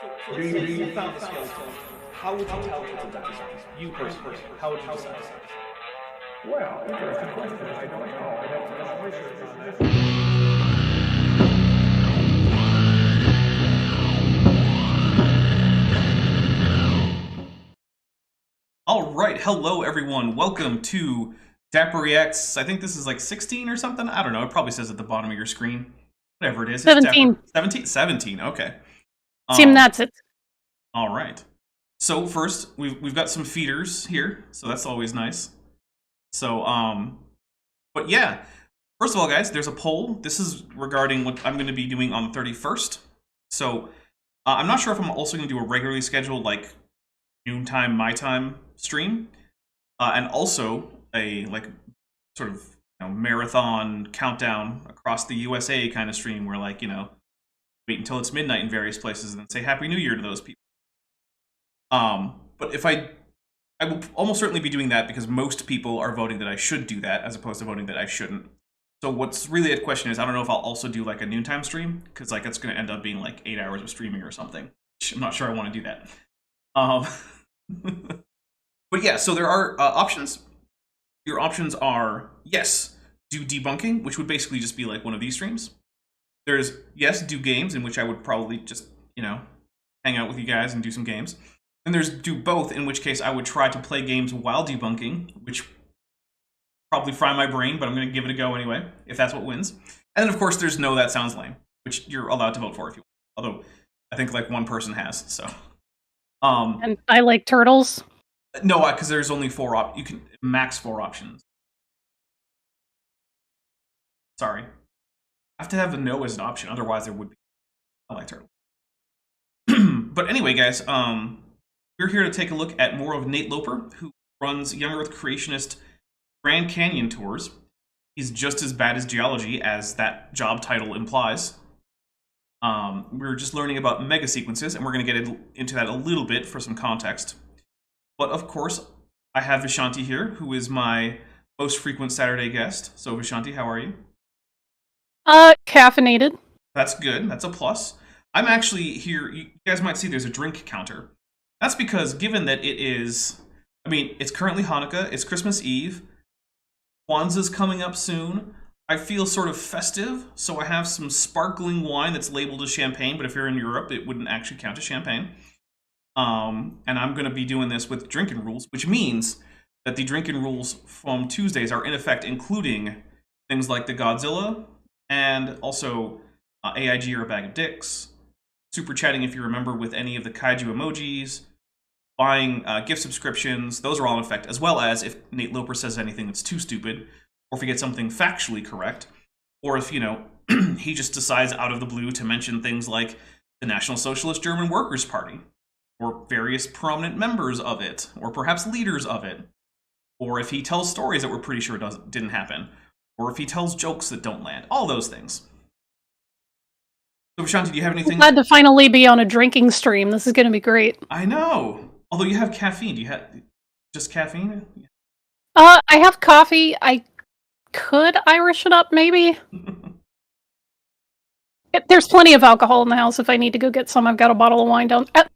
You found the skeleton. How would you tell people that this is you personally? How would you decide? Well, interesting question. I don't know. I'd have to do some research on that. All right, hello everyone. Welcome to Dapper Reacts. I think this is like 16 or something. I don't know. It probably says at the bottom of your screen. Whatever it is. 17. 17? 17, okay. Team that's it. All right. So first, we've got some feeders here, so that's always nice. So, but yeah. First of all, guys, there's a poll. This is regarding what I'm going to be doing on the 31st. So, I'm not sure if I'm also going to do a regularly scheduled, like, noontime, my time stream, and also a sort of marathon countdown across the USA kind of stream where wait until it's midnight in various places and then say Happy New Year to those people. But if I will almost certainly be doing that because most people are voting that I should do that as opposed to voting that I shouldn't. So what's really the question is, I don't know if I'll also do like a noontime stream because it's going to end up being like 8 hours of streaming or something. I'm not sure I want to do that. But yeah, so there are options. Your options are, yes, do debunking, which would basically just be like one of these streams. There's, yes, do games, in which I would probably just, hang out with you guys and do some games. And there's do both, in which case I would try to play games while debunking, which probably fry my brain, but I'm going to give it a go anyway, if that's what wins. And then, of course, there's no, that sounds lame, which you're allowed to vote for if you want. Although, I think like one person has, so. And I like turtles. No, because there's only you can max 4 options. Sorry. I have to have a no as an option, otherwise there would be. I like turtles. But anyway, guys, we're here to take a look at more of Nate Loper, who runs Young Earth Creationist Grand Canyon tours. He's just as bad as geology, as that job title implies. We're just learning about mega sequences, and we're going to get into that a little bit for some context. But of course, I have Vishanti here, who is my most frequent Saturday guest. So Vishanti, how are you? Caffeinated. That's good. That's a plus. I'm actually here. You guys might see there's a drink counter. That's because given that it is, it's currently Hanukkah, it's Christmas Eve, Kwanzaa's coming up soon. I feel sort of festive, so I have some sparkling wine that's labeled as champagne, but if you're in Europe, it wouldn't actually count as champagne. And I'm going to be doing this with drinking rules, which means that the drinking rules from Tuesdays are in effect, including things like the Godzilla, and also AIG or a bag of dicks, super chatting if you remember with any of the kaiju emojis, buying gift subscriptions, those are all in effect, as well as if Nate Loper says anything that's too stupid, or if he gets something factually correct, or if, he just decides out of the blue to mention things like the National Socialist German Workers' Party, or various prominent members of it, or perhaps leaders of it, or if he tells stories that we're pretty sure didn't happen, or if he tells jokes that don't land, all those things. So, Vishanti, do you have anything? I'm glad to finally be on a drinking stream. This is going to be great. I know! Although you have caffeine. Do you have just caffeine? I have coffee. I could Irish it up, maybe. There's plenty of alcohol in the house if I need to go get some. I've got a bottle of wine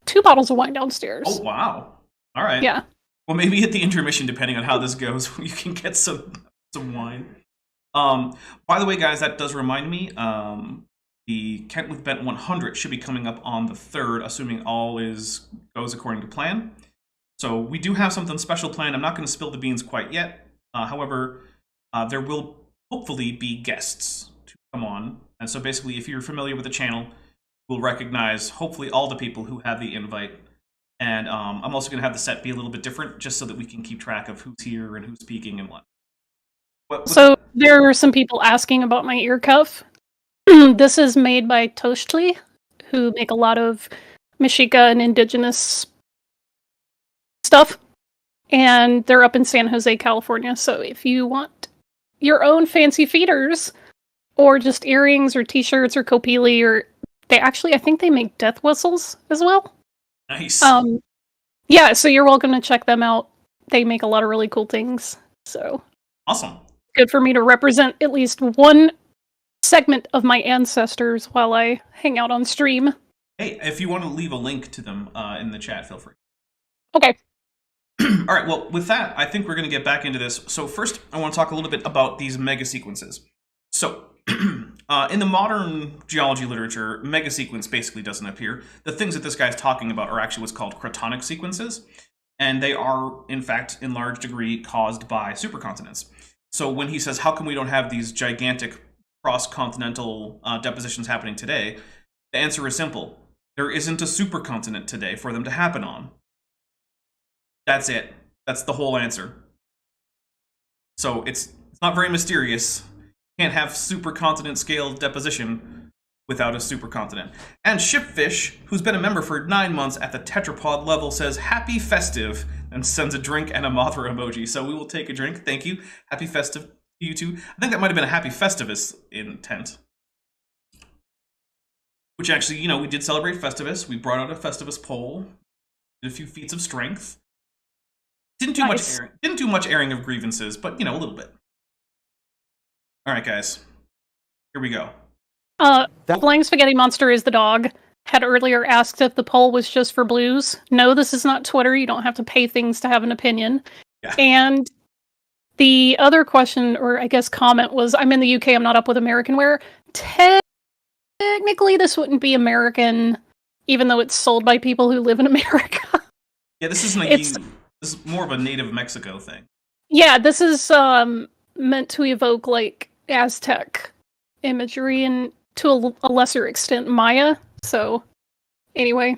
2 bottles of wine downstairs. Oh, wow. All right. Yeah. Well, maybe at the intermission, depending on how this goes, you can get some wine. By the way, guys, that does remind me, the Kent with Bent 100 should be coming up on the 3rd, assuming all goes according to plan. So we do have something special planned. I'm not going to spill the beans quite yet. However, there will hopefully be guests to come on. And so basically, if you're familiar with the channel, you'll recognize hopefully all the people who have the invite. And I'm also going to have the set be a little bit different, just so that we can keep track of who's here and who's speaking and what. So there are some people asking about my ear cuff. This is made by Toastly, who make a lot of Mexica and indigenous stuff. And they're up in San Jose, California. So if you want your own fancy feeders, or just earrings, or t-shirts, or kopili, or I think they make death whistles as well. Nice. Yeah, so you're welcome to check them out. They make a lot of really cool things. So awesome. Good for me to represent at least one segment of my ancestors while I hang out on stream. Hey, if you want to leave a link to them in the chat, feel free. Okay. All right, well, with that, I think we're going to get back into this. So first, I want to talk a little bit about these mega sequences. So, in the modern geology literature, mega sequence basically doesn't appear. The things that this guy's talking about are actually what's called cratonic sequences, and they are, in fact, in large degree caused by supercontinents. So when he says, how come we don't have these gigantic cross-continental depositions happening today, the answer is simple. There isn't a supercontinent today for them to happen on. That's it. That's the whole answer. So it's not very mysterious. Can't have supercontinent scale deposition without a supercontinent. And Shipfish, who's been a member for 9 months at the tetrapod level, says happy festive and sends a drink and a Mothra emoji. So we will take a drink. Thank you. Happy festive to you too. I think that might have been a happy Festivus intent. Which actually, you know, we did celebrate Festivus. We brought out a Festivus poll. Did a few feats of strength. Didn't do much airing of grievances, but, you know, a little bit. All right, guys. Here we go. Flying Spaghetti Monster is the dog. Had earlier asked if the poll was just for blues. No, this is not Twitter. You don't have to pay things to have an opinion. Yeah. And the other question, or I guess comment, was, I'm in the UK, I'm not up with American wear. Technically, this wouldn't be American, even though it's sold by people who live in America. Yeah, this isn't this is more of a native Mexico thing. Yeah, this is meant to evoke, like, Aztec imagery and, to a lesser extent, Maya. So, anyway,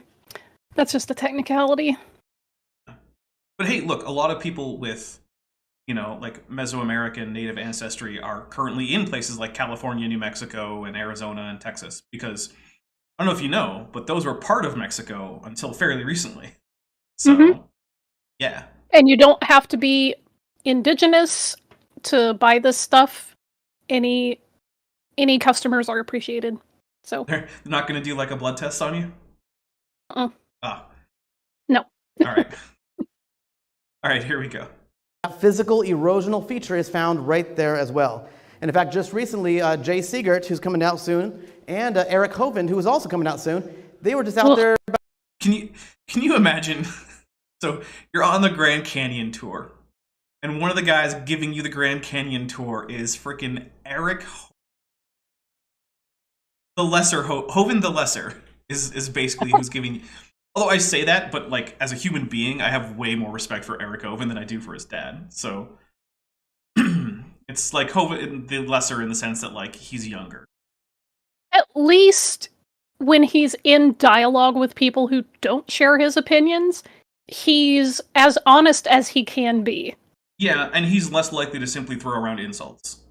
that's just a technicality. But hey, look, a lot of people with, you know, like Mesoamerican native ancestry are currently in places like California, New Mexico, and Arizona and Texas, because I don't know if you know, but those were part of Mexico until fairly recently. So, yeah. And you don't have to be indigenous to buy this stuff. Any customers are appreciated. So They're not going to do like a blood test on you? No. All right. All right, here we go. Physical erosional feature is found right there as well. And in fact, just recently, Jay Siegert, who's coming out soon, and Eric Hovind, who is also coming out soon, they were just out there. Can you imagine? So you're on the Grand Canyon tour, and one of the guys giving you the Grand Canyon tour is freaking Eric the Lesser. Hovind the Lesser is basically who's giving you. Although I say that, but like as a human being, I have way more respect for Eric Hovind than I do for his dad. So it's like Hovind the Lesser in the sense that like he's younger. At least when he's in dialogue with people who don't share his opinions, he's as honest as he can be. Yeah, and he's less likely to simply throw around insults.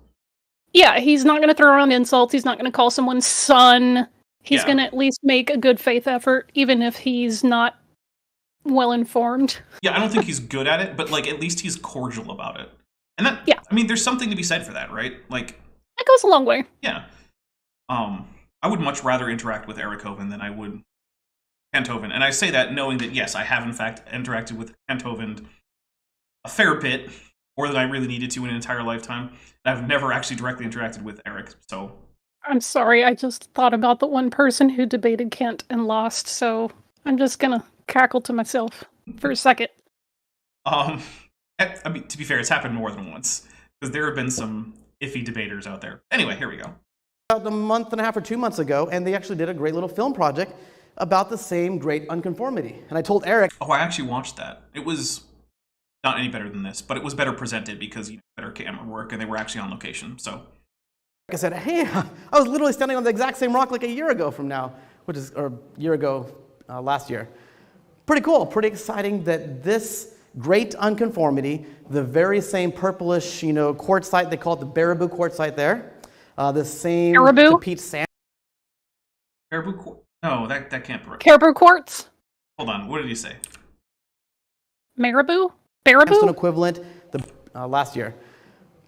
Yeah, he's not going to throw around insults. He's not going to call someone son. He's going to at least make a good faith effort, even if he's not well informed. Yeah, I don't think he's good at it, but like at least he's cordial about it. And that, I mean, there's something to be said for that, right? Like that goes a long way. Yeah. I would much rather interact with Eric Hovind than I would Kent Hovind. And I say that knowing that, yes, I have in fact interacted with Kent Hovind a fair bit, more than I really needed to in an entire lifetime. And I've never actually directly interacted with Eric, so... I'm sorry, I just thought about the one person who debated Kent and lost, so I'm just gonna cackle to myself for a second. I mean, to be fair, it's happened more than once, because there have been some iffy debaters out there. Anyway, here we go. About a month and a half or 2 months ago, and they actually did a great little film project about the same great unconformity. And I told Eric... Oh, I actually watched that. It was not any better than this, but it was better presented because you know, better camera work, and they were actually on location, so... I said, hey, I was literally standing on the exact same rock like a year ago from now, or a year ago last year. Pretty cool, pretty exciting that this great unconformity, the very same purplish, quartzite, they call it the Baraboo quartzite there, the same Pete sand. Baraboo quartz? No, that can't be right. Caribou quartz? Hold on, what did he say? Marabou? Baraboo? Limestone equivalent last year.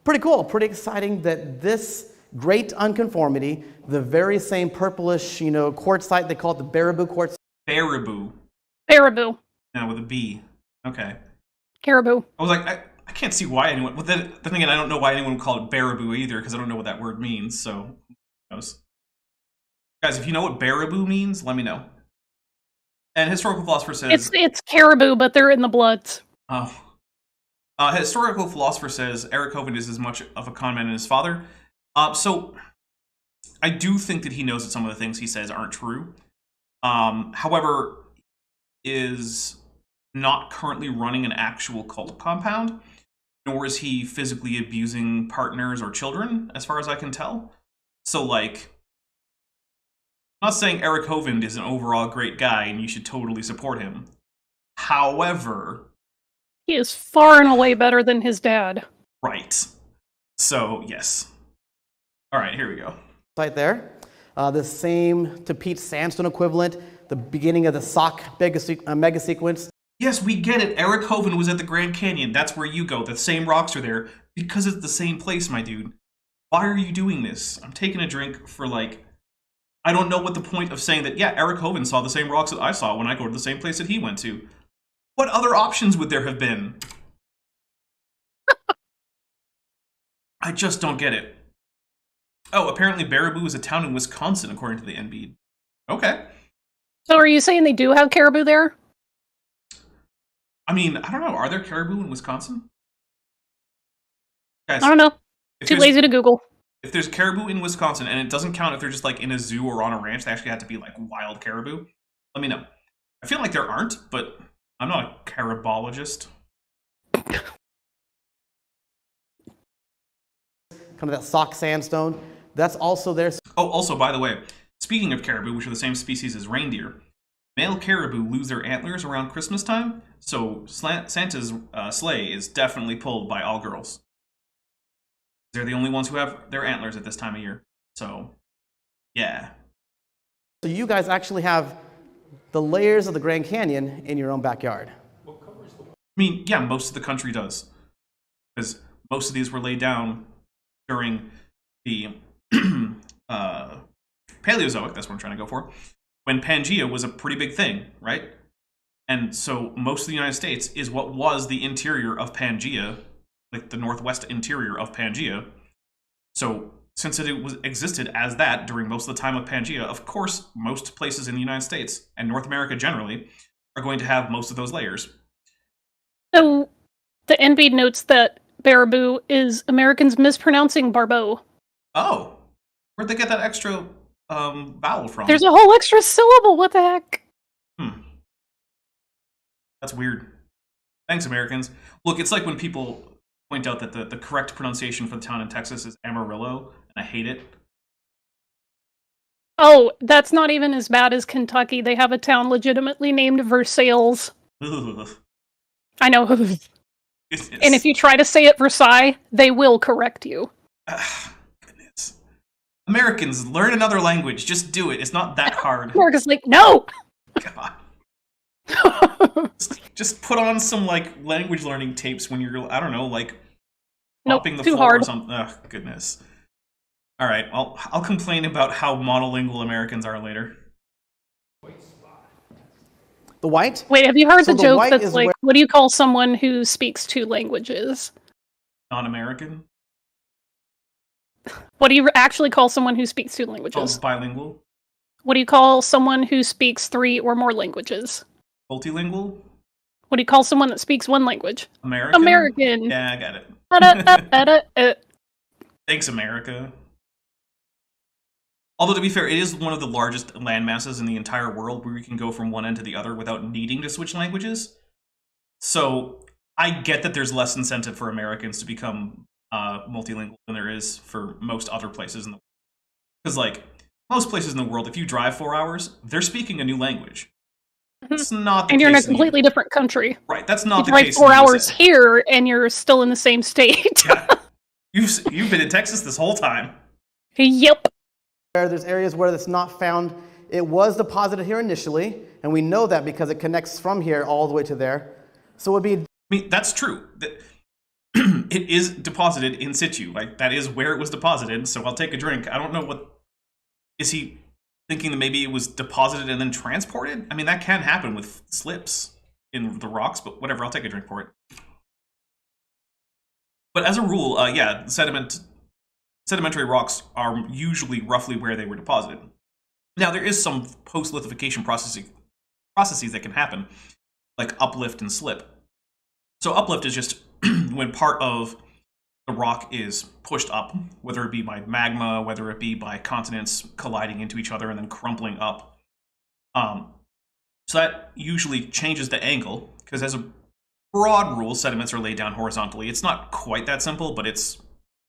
Pretty cool, pretty exciting that this great unconformity, the very same purplish, quartzite, they call it the Baraboo quartz. Baraboo. Baraboo. Yeah, with a B. Okay. Caribou. I was like, I can't see why anyone... Well, then again, I don't know why anyone would call it Baraboo either, because I don't know what that word means, so... Who knows? Guys, if you know what Baraboo means, let me know. And historical philosopher says It's caribou, but they're in the bloods. oh. Historical philosopher says Eric Hovind is as much of a con man as his father. So I do think that he knows that some of the things he says aren't true. However, is not currently running an actual cult compound, nor is he physically abusing partners or children, as far as I can tell. So, like, I'm not saying Eric Hovind is an overall great guy and you should totally support him. However, He is far and away better than his dad. right. So, yes. All right, here we go. Right there. The same to Pete's sandstone equivalent, the beginning of the sock mega sequence. Yes, we get it. Eric Hovind was at the Grand Canyon. That's where you go. The same rocks are there because it's the same place, my dude. Why are you doing this? I'm taking a drink for, like, I don't know what the point of saying that, yeah, Eric Hovind saw the same rocks that I saw when I go to the same place that he went to. What other options would there have been? I just don't get it. Oh, apparently Baraboo is a town in Wisconsin, according to the NB. Okay. So are you saying they do have caribou there? I mean, I don't know. Are there caribou in Wisconsin? Guys, I don't know. if Too there's- lazy to Google. If there's caribou in Wisconsin, and it doesn't count if they're just like in a zoo or on a ranch, they actually have to be like wild caribou, let me know. I feel like there aren't, but I'm not a caribologist. Kind of that sock sandstone. That's also there. Oh, also, by the way, speaking of caribou, which are the same species as reindeer, male caribou lose their antlers around Christmas time, so Santa's sleigh is definitely pulled by all girls. They're the only ones who have their antlers at this time of year. So, yeah. So you guys actually have the layers of the Grand Canyon in your own backyard. I mean, yeah, most of the country does. Because most of these were laid down during the Paleozoic, that's what I'm trying to go for, when Pangea was a pretty big thing, right? And so most of the United States is what was the interior of Pangea, like the northwest interior of Pangea. So since it existed as that during most of the time of Pangea, of course, most places in the United States and North America generally are going to have most of those layers. So the NB notes that Baraboo is Americans mispronouncing Barbeau. Oh, where'd they get that extra vowel from? There's a whole extra syllable. What the heck? That's weird. Thanks, Americans. Look, it's like when people point out that the correct pronunciation for the town in Texas is Amarillo, and I hate it. Oh, that's not even as bad as Kentucky. They have a town legitimately named Versailles. Ugh. I know. And if you try to say it Versailles, they will correct you. Goodness. Americans, learn another language. Just do it. It's not that hard. America's like, no! God. Just put on some, like, language learning tapes when you're, I don't know, like, Nope, popping the too floor or hard. something. Ugh, goodness. All right, I'll complain about how monolingual Americans are later. The white? Wait, have you heard So the the joke white that's is like, where- what do you call someone who speaks 2 languages? Non-American? What do you actually call someone who speaks 2 Oh, languages? bilingual? What do you call someone who speaks 3 or more languages? Multilingual? What do you call someone that speaks 1 language? American? American. Yeah, I got it. Da-da-da-da-da. Thanks, America. Although, to be fair, it is one of the largest land masses in the entire world where you can go from one end to the other without needing to switch languages. So, I get that there's less incentive for Americans to become multilingual than there is for most other places in the world. Because, like, most places in the world, if you drive 4 hours, they're speaking a new language. That's not the And you're in a case completely different country. Right, that's not You the drive case 4 in the hours USA. here, and you're still in the same state. Yeah. You've been in Texas this whole time. Yep. There's areas where it's not found. It was deposited here initially, and we know that because it connects from here all the way to there. So it would be I mean, that's true. It is deposited in situ. Like, that is where it was deposited, so I'll take a drink. I don't know what... Is he thinking that maybe it was deposited and then transported? I mean, that can happen with slips in the rocks, but whatever, I'll take a drink for it. But as a rule, yeah, sedimentary rocks are usually roughly where they were deposited. Now, there is some post-lithification processes that can happen, like uplift and slip. So uplift is just when part of the rock is pushed up, whether it be by magma, whether it be by continents colliding into each other and then crumpling up. So that usually changes the angle, because as a broad rule, sediments are laid down horizontally. It's not quite that simple, but it's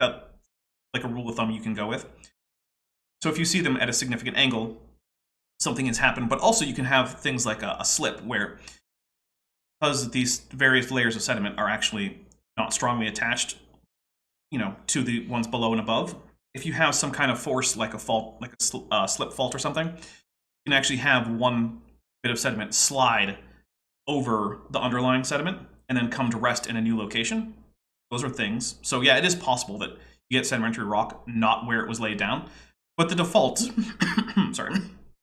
like a rule of thumb you can go with. So if you see them at a significant angle, something has happened. But also you can have things like a slip, where because these various layers of sediment are actually not strongly attached, to the ones below and above, if you have some kind of force like a fault, like a slip fault or something, you can actually have one bit of sediment slide over the underlying sediment and then come to rest in a new location. Those are things. So yeah, it is possible that you get sedimentary rock not where it was laid down, but the default,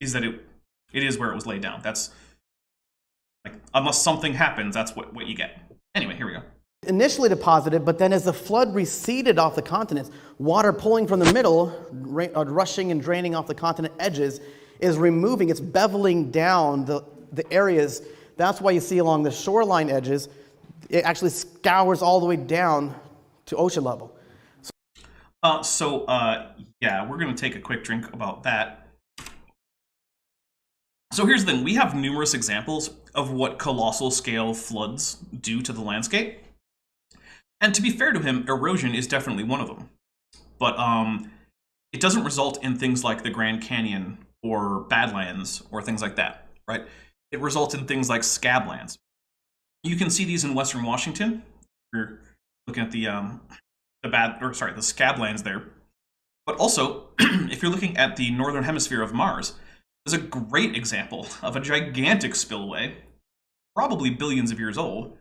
is that it is where it was laid down. That's like, unless something happens, that's what you get. Anyway, here we go. Initially deposited, but then as the flood receded off the continents, water pulling from the middle, rushing and draining off the continent edges, is removing, it's beveling down the areas. That's why you see along the shoreline edges, it actually scours all the way down to ocean level. Yeah, we're going to take a quick drink about that. So here's the thing. We have numerous examples of what colossal scale floods do to the landscape. And to be fair to him, erosion is definitely one of them. But it doesn't result in things like the Grand Canyon or Badlands or things like that, right? It results in things like scablands. You can see these in Western Washington. We're looking at the scablands there. But also, if you're looking at the northern hemisphere of Mars, there's a great example of a gigantic spillway, probably billions of years old,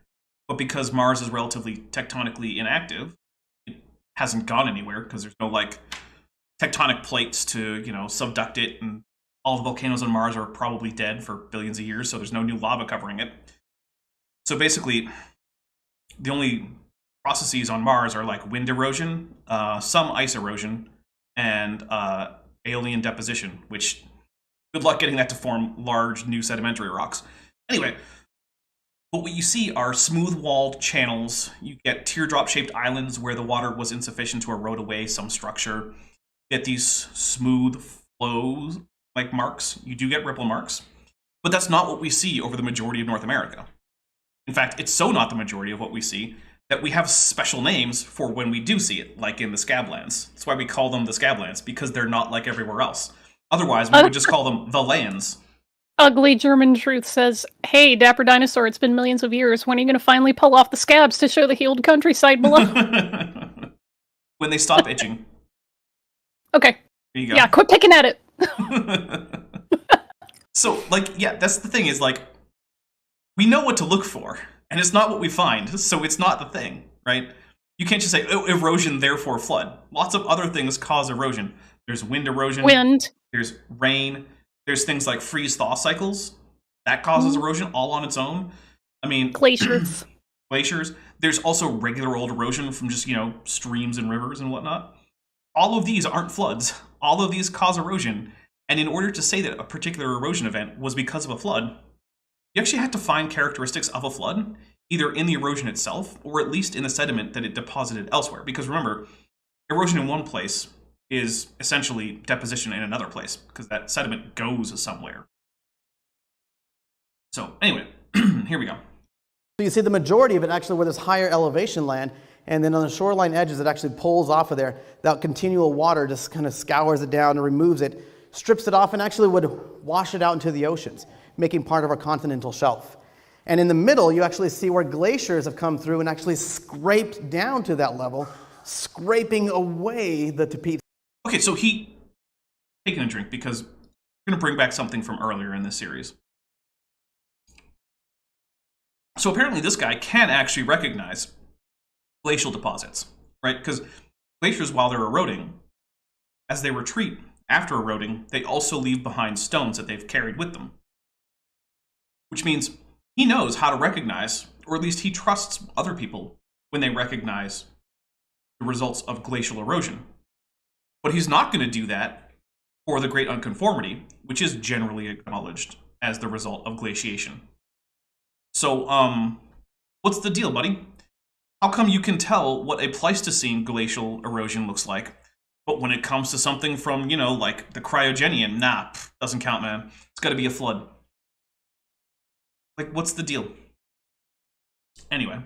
but because Mars is relatively tectonically inactive, it hasn't gone anywhere because there's no tectonic plates to subduct it, and all the volcanoes on Mars are probably dead for billions of years, so there's no new lava covering it. So basically, the only processes on Mars are like wind erosion, some ice erosion, and alien deposition, which good luck getting that to form large new sedimentary rocks. Anyway, but what you see are smooth-walled channels. You get teardrop-shaped islands where the water was insufficient to erode away some structure. You get these smooth flows like marks. You do get ripple marks, but that's not what we see over the majority of North America. In fact, it's so not the majority of what we see that we have special names for when we do see it, like in the scablands. That's why we call them the scablands, because they're not like everywhere else. Otherwise, we would just call them the lands. Ugly German Truth says, "Hey, Dapper Dinosaur, it's been millions of years. When are you going to finally pull off the scabs to show the healed countryside below?" When they stop itching. Okay. There you go. Yeah, quit picking at it. So, that's the thing is, we know what to look for, and it's not what we find, so it's not the thing, right? You can't just say, oh, erosion, therefore flood. Lots of other things cause erosion. There's wind erosion. There's rain. There's things like freeze-thaw cycles. That causes erosion all on its own. I mean... Glaciers. There's also regular old erosion from just, streams and rivers and whatnot. All of these aren't floods. All of these cause erosion. And in order to say that a particular erosion event was because of a flood, you actually have to find characteristics of a flood, either in the erosion itself, or at least in the sediment that it deposited elsewhere. Because remember, erosion in one place is essentially deposition in another place, because that sediment goes somewhere. So, anyway, here we go. So you see the majority of it actually where there's higher elevation land, and then on the shoreline edges it actually pulls off of there. That continual water just kind of scours it down and removes it, strips it off, and actually would wash it out into the oceans, making part of our continental shelf. And in the middle, you actually see where glaciers have come through and actually scraped down to that level, scraping away the tapetes. Okay, so taking a drink because I'm going to bring back something from earlier in this series. So apparently this guy can actually recognize glacial deposits, right? Because glaciers, while they're eroding, as they retreat after eroding, they also leave behind stones that they've carried with them. Which means he knows how to recognize, or at least he trusts other people when they recognize the results of glacial erosion. But he's not going to do that for the great unconformity, which is generally acknowledged as the result of glaciation. So, what's the deal, buddy? How come you can tell what a Pleistocene glacial erosion looks like, but when it comes to something from, you know, like the Cryogenian, nah, doesn't count, man. It's got to be a flood. Like, what's the deal? Anyway.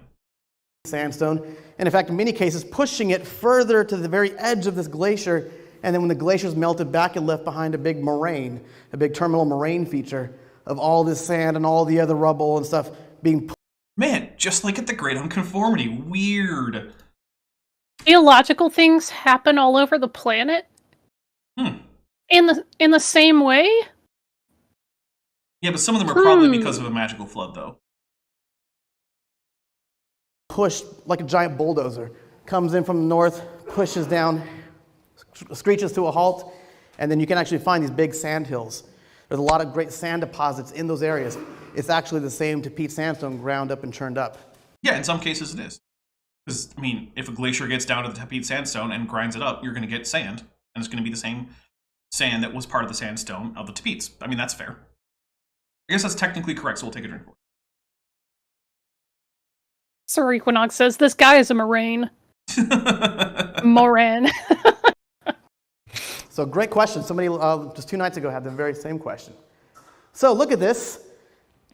Sandstone, and in fact, in many cases, pushing it further to the very edge of this glacier, and then when the glacier's melted back, it left behind a big moraine, a big terminal moraine feature of all this sand and all the other rubble and stuff being. Man, just like at the Great Unconformity. Weird. Geological things happen all over the planet? In the same way? Yeah, but some of them are probably because of a magical flood, though. Pushed like a giant bulldozer. Comes in from the north, pushes down, screeches to a halt, and then you can actually find these big sand hills. There's a lot of great sand deposits in those areas. It's actually the same Tapete sandstone ground up and churned up. Yeah, in some cases it is. Because, I mean, if a glacier gets down to the Tapete sandstone and grinds it up, you're going to get sand. And it's going to be the same sand that was part of the sandstone of the Tapetes. I mean, that's fair. I guess that's technically correct, so we'll take a drink for it. Sir Equinox says, this guy is a moraine. Moran. So great question. Somebody just 2 nights ago had the very same question. So look at this.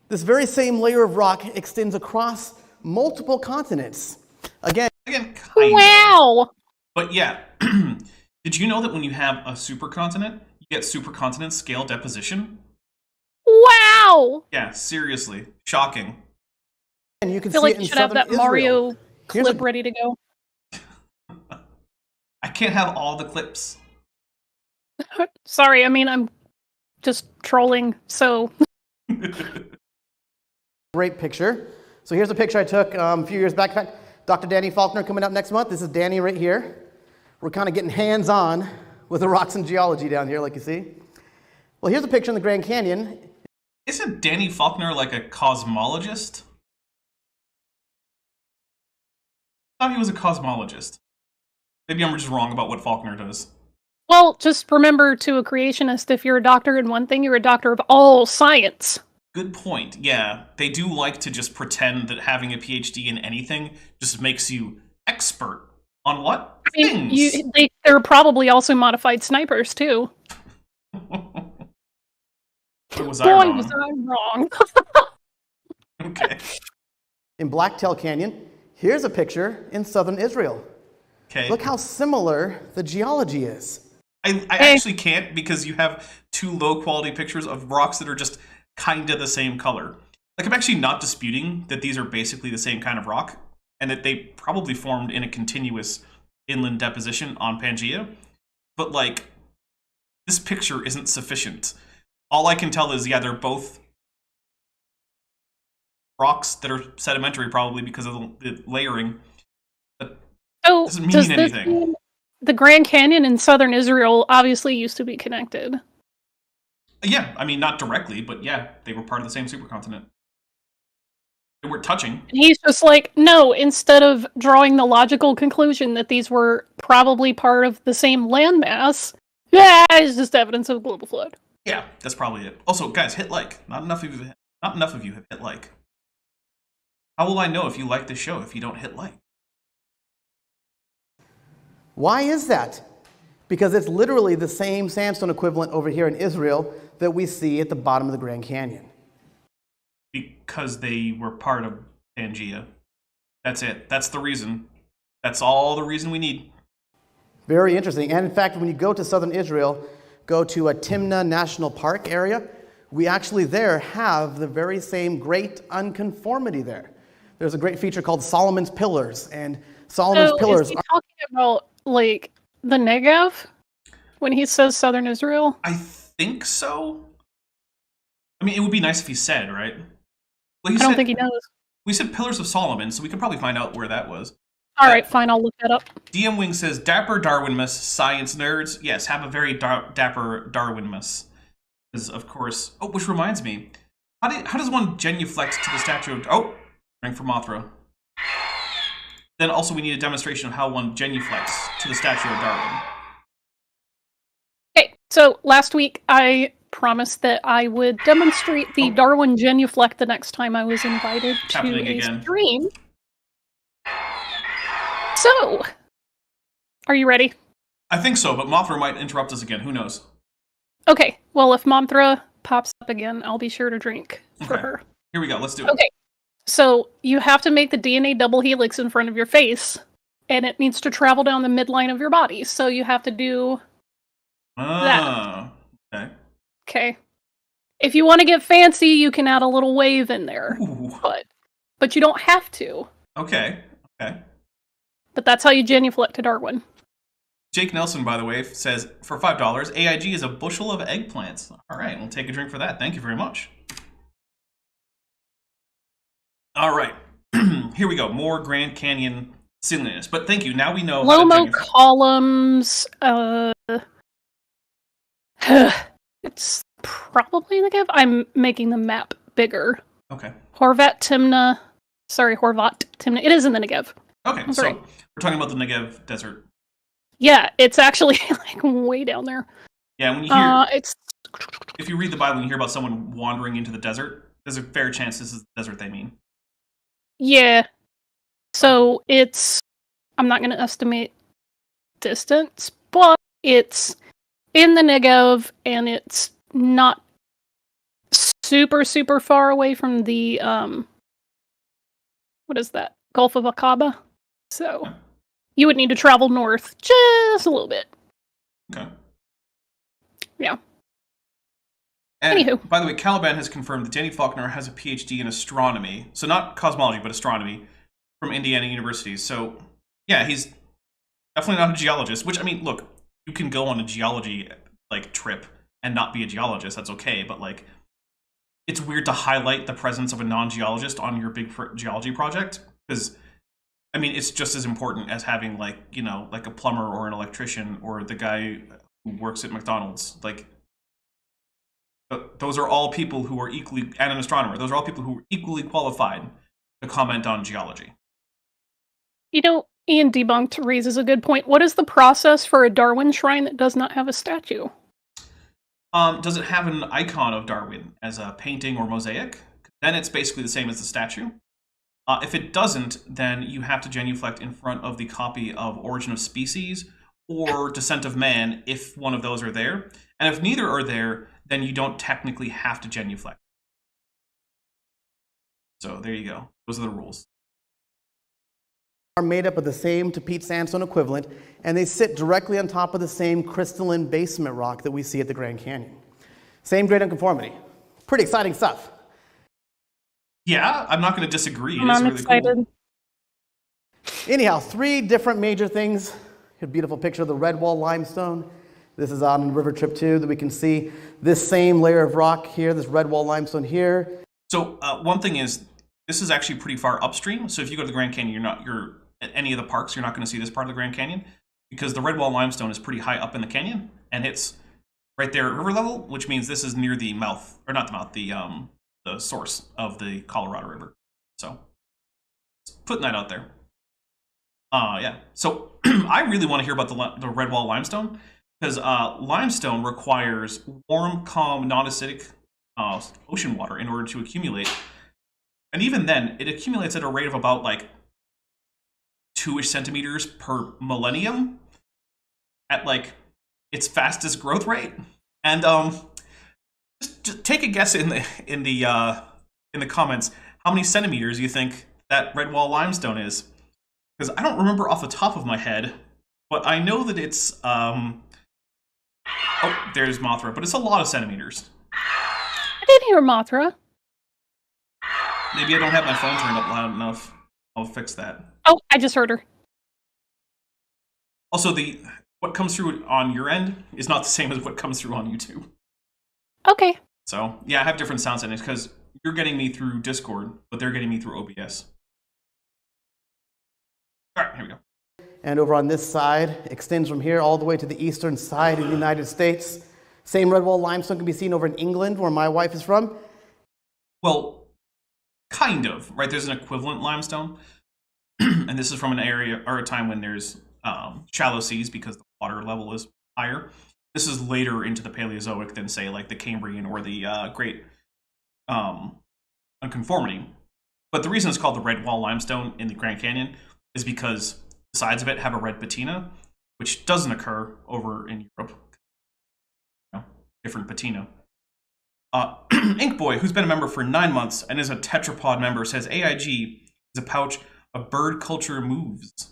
This very same layer of rock extends across multiple continents. Again, kind wow! of. But yeah, did you know that when you have a supercontinent, you get supercontinent scale deposition? Wow! Yeah, seriously. Shocking. and you can I feel see like it you in should have southern that Israel. Mario Here's clip a- ready to go. I can't have all the clips. Sorry, I mean, I'm just trolling, so... Great picture. So here's a picture I took a few years back. In fact, Dr. Danny Faulkner coming up next month. This is Danny right here. We're kind of getting hands-on with the rocks and geology down here, like you see. Well, here's a picture in the Grand Canyon. Isn't Danny Faulkner like a cosmologist? I thought he was a cosmologist. Maybe I'm just wrong about what Faulkner does. Well, just remember, to a creationist, if you're a doctor in one thing, you're a doctor of all science. Good point. Yeah, they do like to just pretend that having a PhD in anything just makes you expert on what? I mean, Things. they're probably also modified snipers, too. Or was Boy, I wrong? was I wrong. Okay. In Blacktail Canyon, here's a picture in southern Israel. Okay. Look how similar the geology is. I actually can't because you have two low quality pictures of rocks that are just kind of the same color. Like, I'm actually not disputing that these are basically the same kind of rock and that they probably formed in a continuous inland deposition on Pangaea. But, like, this picture isn't sufficient. All I can tell is, yeah, they're both rocks that are sedimentary probably because of the layering. But So, doesn't mean does this anything. mean the Grand Canyon in southern Israel obviously used to be connected? Yeah, I mean, not directly, but yeah, they were part of the same supercontinent. They weren't touching. And he's just like, no, instead of drawing the logical conclusion that these were probably part of the same landmass, yeah, it's just evidence of a global flood. Yeah, that's probably it. Also, guys, hit like. Not enough of you have hit like. How will I know if you like the show if you don't hit like? Why is that? Because it's literally the same sandstone equivalent over here in Israel that we see at the bottom of the Grand Canyon. Because they were part of Pangaea. That's it. That's the reason. That's all the reason we need. Very interesting. And in fact, when you go to southern Israel, go to a Timnah National Park area, we actually there have the very same great unconformity there. There's a great feature called Solomon's Pillars, and Solomon's Pillars is he are... talking about, like, the Negev when he says southern Israel? I think so. I mean, it would be nice if he said, right? Well, I don't think he knows. We said Pillars of Solomon, so we could probably find out where that was. All right, fine, I'll look that up. DM Wing says, Dapper Darwinmus, science nerds. Yes, have a very dapper Darwinmus. Is, of course... Oh, which reminds me. How does one genuflect to the statue of... Oh, ring for Mothra. Then also we need a demonstration of how one genuflects to the statue of Darwin. Okay, so last week I promised that I would demonstrate the Darwin genuflect the next time I was invited to a stream. So, are you ready? I think so, but Mothra might interrupt us again. Who knows? Okay, well, if Mothra pops up again, I'll be sure to drink for her. Here we go. Let's do it. Okay, so you have to make the DNA double helix in front of your face, and it needs to travel down the midline of your body. So you have to do that. Okay. Okay. If you want to get fancy, you can add a little wave in there, but you don't have to. Okay. Okay. But that's how you genuflect to Darwin. Jake Nelson, by the way, says, for $5, AIG is a bushel of eggplants. All right, we'll take a drink for that. Thank you very much. All right. Here we go. More Grand Canyon silliness. But thank you. Now we know Lomo columns. It's probably the Negev. I'm making the map bigger. Okay. Horvat Timna. It is in the Negev. Okay, so we're talking about the Negev desert. Yeah, it's actually like way down there. Yeah, when you hear it's if you read the Bible and you hear about someone wandering into the desert, there's a fair chance this is the desert they mean. Yeah. So I'm not going to estimate distance, but it's in the Negev and it's not super far away from the what is that? Gulf of Aqaba. So you would need to travel north just a little bit. Okay. Yeah. And, anywho, by the way, Caliban has confirmed that Danny Faulkner has a PhD in astronomy. So not cosmology, but astronomy from Indiana University. So, yeah, he's definitely not a geologist. Which, I mean, look, you can go on a geology trip and not be a geologist. That's okay. But, it's weird to highlight the presence of a non-geologist on your big geology project. Because, I mean, it's just as important as having, a plumber or an electrician or the guy who works at McDonald's. Those are all people who are equally, and an astronomer, those are all people who are equally qualified to comment on geology. Ian Debunked raises a good point. What is the process for a Darwin shrine that does not have a statue? Does it have an icon of Darwin as a painting or mosaic? Then it's basically the same as the statue. If it doesn't, then you have to genuflect in front of the copy of Origin of Species or Descent of Man if one of those are there. And if neither are there, then you don't technically have to genuflect. So there you go. Those are the rules. Are made up of the same Tapete sandstone equivalent, and they sit directly on top of the same crystalline basement rock that we see at the Grand Canyon. Same great unconformity. Pretty exciting stuff. Yeah, I'm not going to disagree. I'm really excited. Cool. Anyhow, 3 different major things. A beautiful picture of the Redwall limestone. This is on River Trip 2 that we can see this same layer of rock here, this Redwall limestone here. So one thing is, this is actually pretty far upstream. So if you go to the Grand Canyon, you're at any of the parks, you're not going to see this part of the Grand Canyon because the Redwall limestone is pretty high up in the canyon and it's right there at river level, which means this is near the mouth, or not the mouth, the source of the Colorado River. So putting that out there. Yeah. So I really want to hear about the Redwall limestone because limestone requires warm, calm, non-acidic ocean water in order to accumulate. And even then, it accumulates at a rate of about 2-ish centimeters per millennium at its fastest growth rate. And just take a guess in the comments how many centimeters you think that Redwall limestone is, because I don't remember off the top of my head, but I know that it's oh, there's Mothra, but it's a lot of centimeters. I didn't hear Mothra. Maybe I don't have my phone turned up loud enough. I'll fix that. Oh, I just heard her. Also, what comes through on your end is not the same as what comes through on YouTube. Okay. So, yeah, I have different sound settings because you're getting me through Discord, but they're getting me through OBS. All right, here we go. And over on this side, extends from here all the way to the eastern side of the United States. Same Redwall limestone can be seen over in England, where my wife is from. Well, kind of, right? There's an equivalent limestone. And this is from an area or a time when there's shallow seas because the water level is higher. This is later into the Paleozoic than, say, like the Cambrian or the Great Unconformity. But the reason it's called the Redwall limestone in the Grand Canyon is because the sides of it have a red patina, which doesn't occur over in Europe. Different patina. Inkboy, who's been a member for 9 months and is a tetrapod member, says AIG is a pouch of bird culture moves.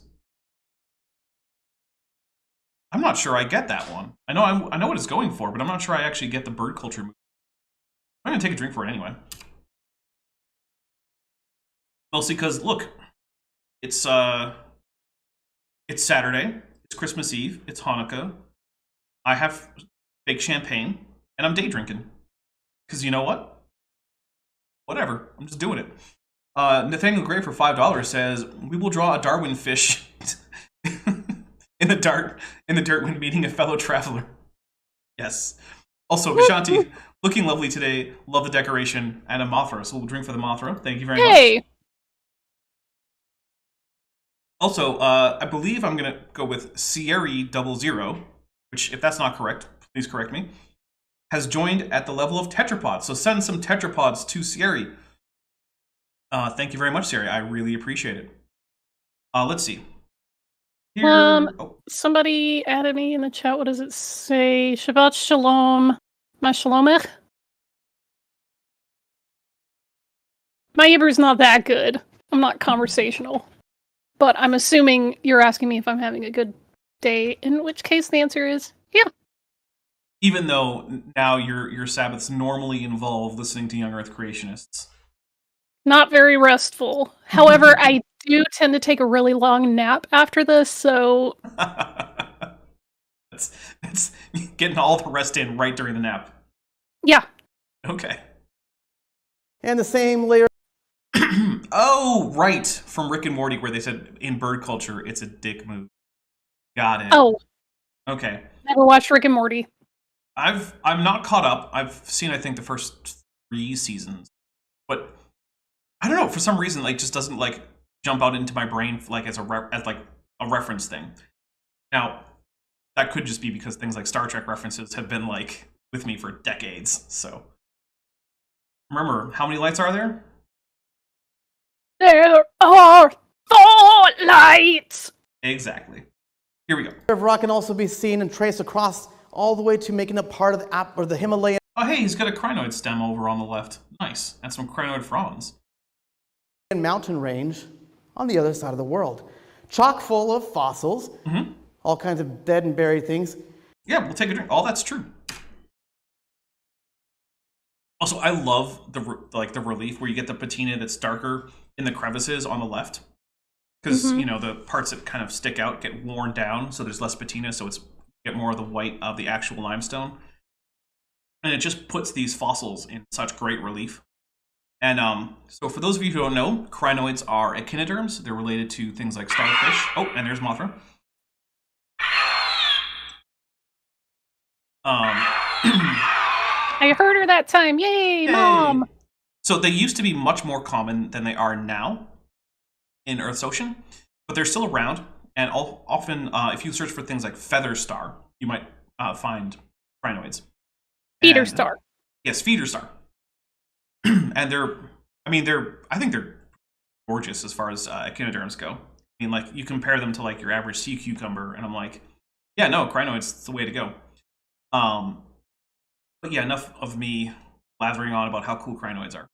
I'm not sure I get that one. I know what it's going for, but I'm not sure I actually get the bird culture move. I'm gonna take a drink for it anyway. Mostly because, look, it's Saturday, it's Christmas Eve, it's Hanukkah. I have fake champagne, and I'm day drinking. Because you know what? Whatever, I'm just doing it. Nathaniel Gray for $5 says, we will draw a Darwin fish in the dirt when meeting a fellow traveler. Yes. Also, Vishanti, looking lovely today. Love the decoration. And a Mothra, so we'll drink for the Mothra. Thank you very much. Also, I believe I'm going to go with Sierra00, which, if that's not correct, please correct me, has joined at the level of tetrapods. So send some tetrapods to Sierra. Thank you very much, Sierra. I really appreciate it. Let's see. Here, Somebody added me in the chat. What does it say? Shabbat Shalom. Ma Shalomech? My Hebrew's not that good. I'm not conversational. But I'm assuming you're asking me if I'm having a good day, in which case the answer is yeah. Even though now your Sabbaths normally involve listening to Young Earth Creationists. Not very restful. However, I do tend to take a really long nap after this, so... that's getting all the rest in right during the nap. Yeah. Okay. And the same layer... Oh, right. From Rick and Morty, where they said in bird culture, it's a dick move. Got it. Oh. Okay. Never watched Rick and Morty. I'm not caught up. I've seen, I think, the first 3 seasons. But... I don't know, for some reason, like, just doesn't, like, jump out into my brain, like, as a reference thing. Now, that could just be because things like Star Trek references have been, like, with me for decades, so. Remember, how many lights are there? There are 4 lights! Exactly. Here we go. Of rock can also be seen and traced across all the way to making up part of the Himalayan... Oh, hey, he's got a crinoid stem over on the left. Nice. And some crinoid fronds. Mountain range on the other side of the world. Chock full of fossils, all kinds of dead and buried things. Yeah, we'll take a drink. All that's true. Also, I love the relief where you get the patina that's darker in the crevices on the left. Because, you know, the parts that kind of stick out get worn down, so there's less patina, so it's get more of the white of the actual limestone. And it just puts these fossils in such great relief. And so for those of you who don't know, crinoids are echinoderms. They're related to things like starfish. Oh, and there's Mothra. I heard her that time. Yay, Mom! So they used to be much more common than they are now in Earth's ocean, but they're still around. And often, if you search for things like feather star, you might find crinoids. Feeder star. Yes, feeder star. And I think they're gorgeous as far as echinoderms go. I mean, like, you compare them to, like, your average sea cucumber, and I'm like, yeah, no, crinoids, the way to go. But yeah, enough of me blathering on about how cool crinoids are.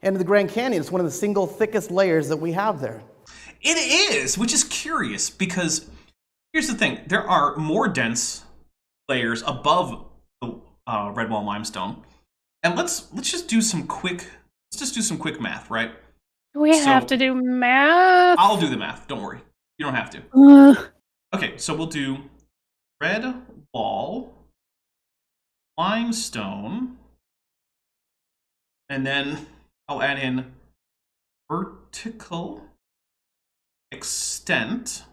And the Grand Canyon is one of the single thickest layers that we have there. It is, which is curious, because here's the thing. There are more dense layers above the Redwall limestone. And let's just do some quick math, right? We have to do math? I'll do the math, don't worry. You don't have to. Okay, so we'll do Redwall, limestone, and then I'll add in vertical extent.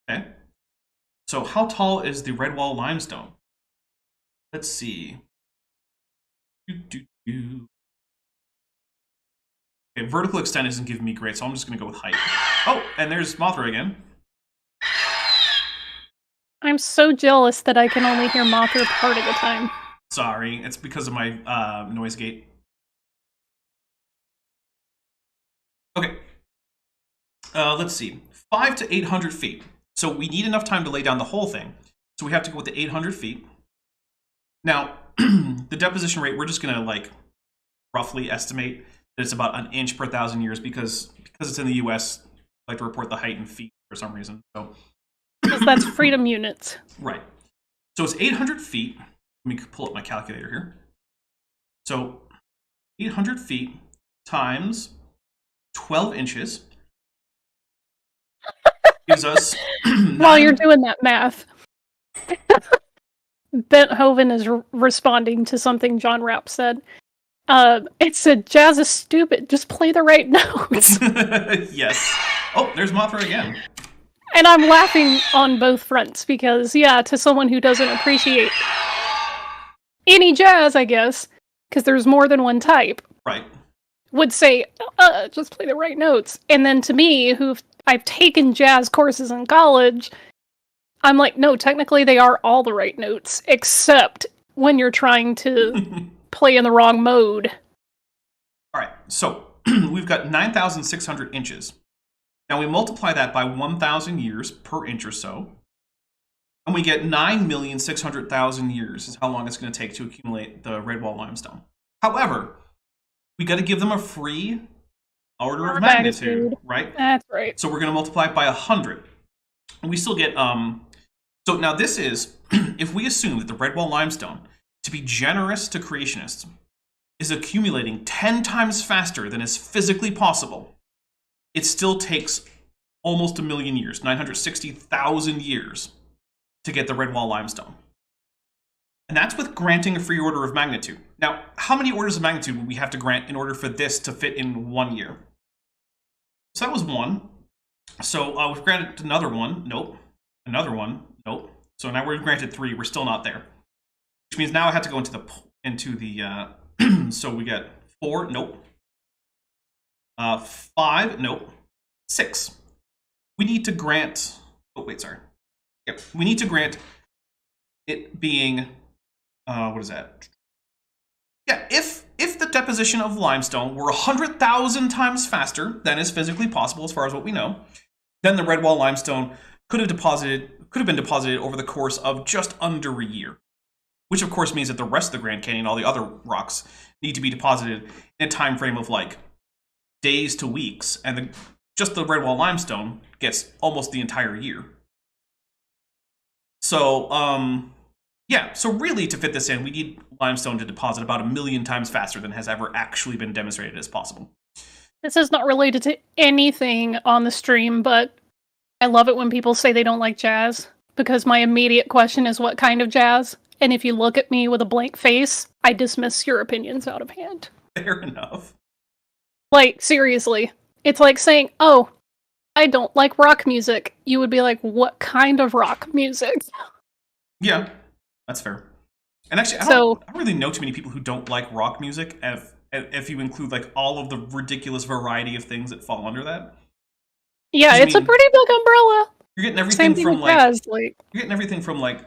Okay. So how tall is the Redwall limestone? Let's see. Okay, vertical extent isn't giving me great, so I'm just going to go with height. Oh, and there's Mothra again. I'm so jealous that I can only hear Mothra part of the time. Sorry, it's because of my noise gate. Okay. Let's see. 5 to 800 feet. So we need enough time to lay down the whole thing. So we have to go with the 800 feet. Now, the deposition rate, we're just going to like roughly estimate that it's about an inch per 1,000 years because it's in the US, I like to report the height in feet for some reason. So Because that's freedom units. right. So it's 800 feet. Let me pull up my calculator here. So 800 feet times 12 inches gives us... While you're doing that math, Benthoven is responding to something John Rapp said. It said, jazz is stupid, just play the right notes. Yes. Oh, there's Mothra again. And I'm laughing on both fronts because, yeah, to someone who doesn't appreciate any jazz, I guess, because there's more than one type, Right. would say, just play the right notes. And then to me, I've taken jazz courses in college, I'm like, no, technically they are all the right notes, except when you're trying to play in the wrong mode. All right, so we've got 9,600 inches. Now we multiply that by 1,000 years per inch or so, and we get 9,600,000 years is how long it's going to take to accumulate the Redwall limestone. However, we got to give them a free order of magnitude, right? That's right. So we're going to multiply it by 100. And we still get, so now this is, if we assume that the Redwall limestone, to be generous to creationists, is accumulating 10 times faster than is physically possible, it still takes almost 1 million years, 960,000 years, to get the Redwall limestone. And that's with granting a free order of magnitude. Now, how many orders of magnitude would we have to grant in order for this to fit in 1 year? So that was 1. So we've granted another one. Nope. Another one. Nope. So now we've granted 3. We're still not there. Which means now I have to go into the so we get 4. Nope. 5. Nope. 6. We need to grant. Oh wait, sorry. Yep. We need to grant it being. What is that? Yeah. If the deposition of limestone were 100,000 times faster than is physically possible, as far as what we know, then the Redwall limestone could have been deposited over the course of just under a year. Which of course means that the rest of the Grand Canyon, all the other rocks, need to be deposited in a time frame of like days to weeks, and just the Redwall limestone gets almost the entire year. So, yeah, so really to fit this in, we need limestone to deposit about 1 million times faster than has ever actually been demonstrated as possible. This is not related to anything on the stream, but I love it when people say they don't like jazz, because my immediate question is what kind of jazz? And if you look at me with a blank face, I dismiss your opinions out of hand. Fair enough. Like, seriously. It's like saying, oh, I don't like rock music. You would be like, what kind of rock music? Yeah, that's fair. And actually, I don't really know too many people who don't like rock music, if you include like all of the ridiculous variety of things that fall under that. Yeah, it's a pretty big umbrella. You're getting everything from jazz, you're getting everything from like,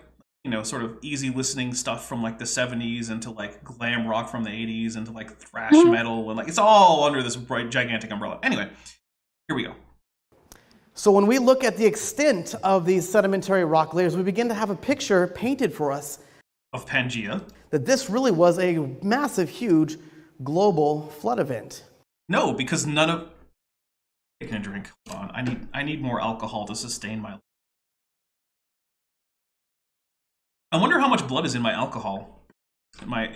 you know, sort of easy listening stuff from like the 70s into like glam rock from the 80s into like thrash metal, and like it's all under this bright gigantic umbrella. Anyway, here we go. So when we look at the extent of these sedimentary rock layers, we begin to have a picture painted for us of Pangea. That this really was a massive, huge global flood event. No, because none of... Taking a drink. Hold on. I need more alcohol to sustain my... I wonder how much blood is in my alcohol,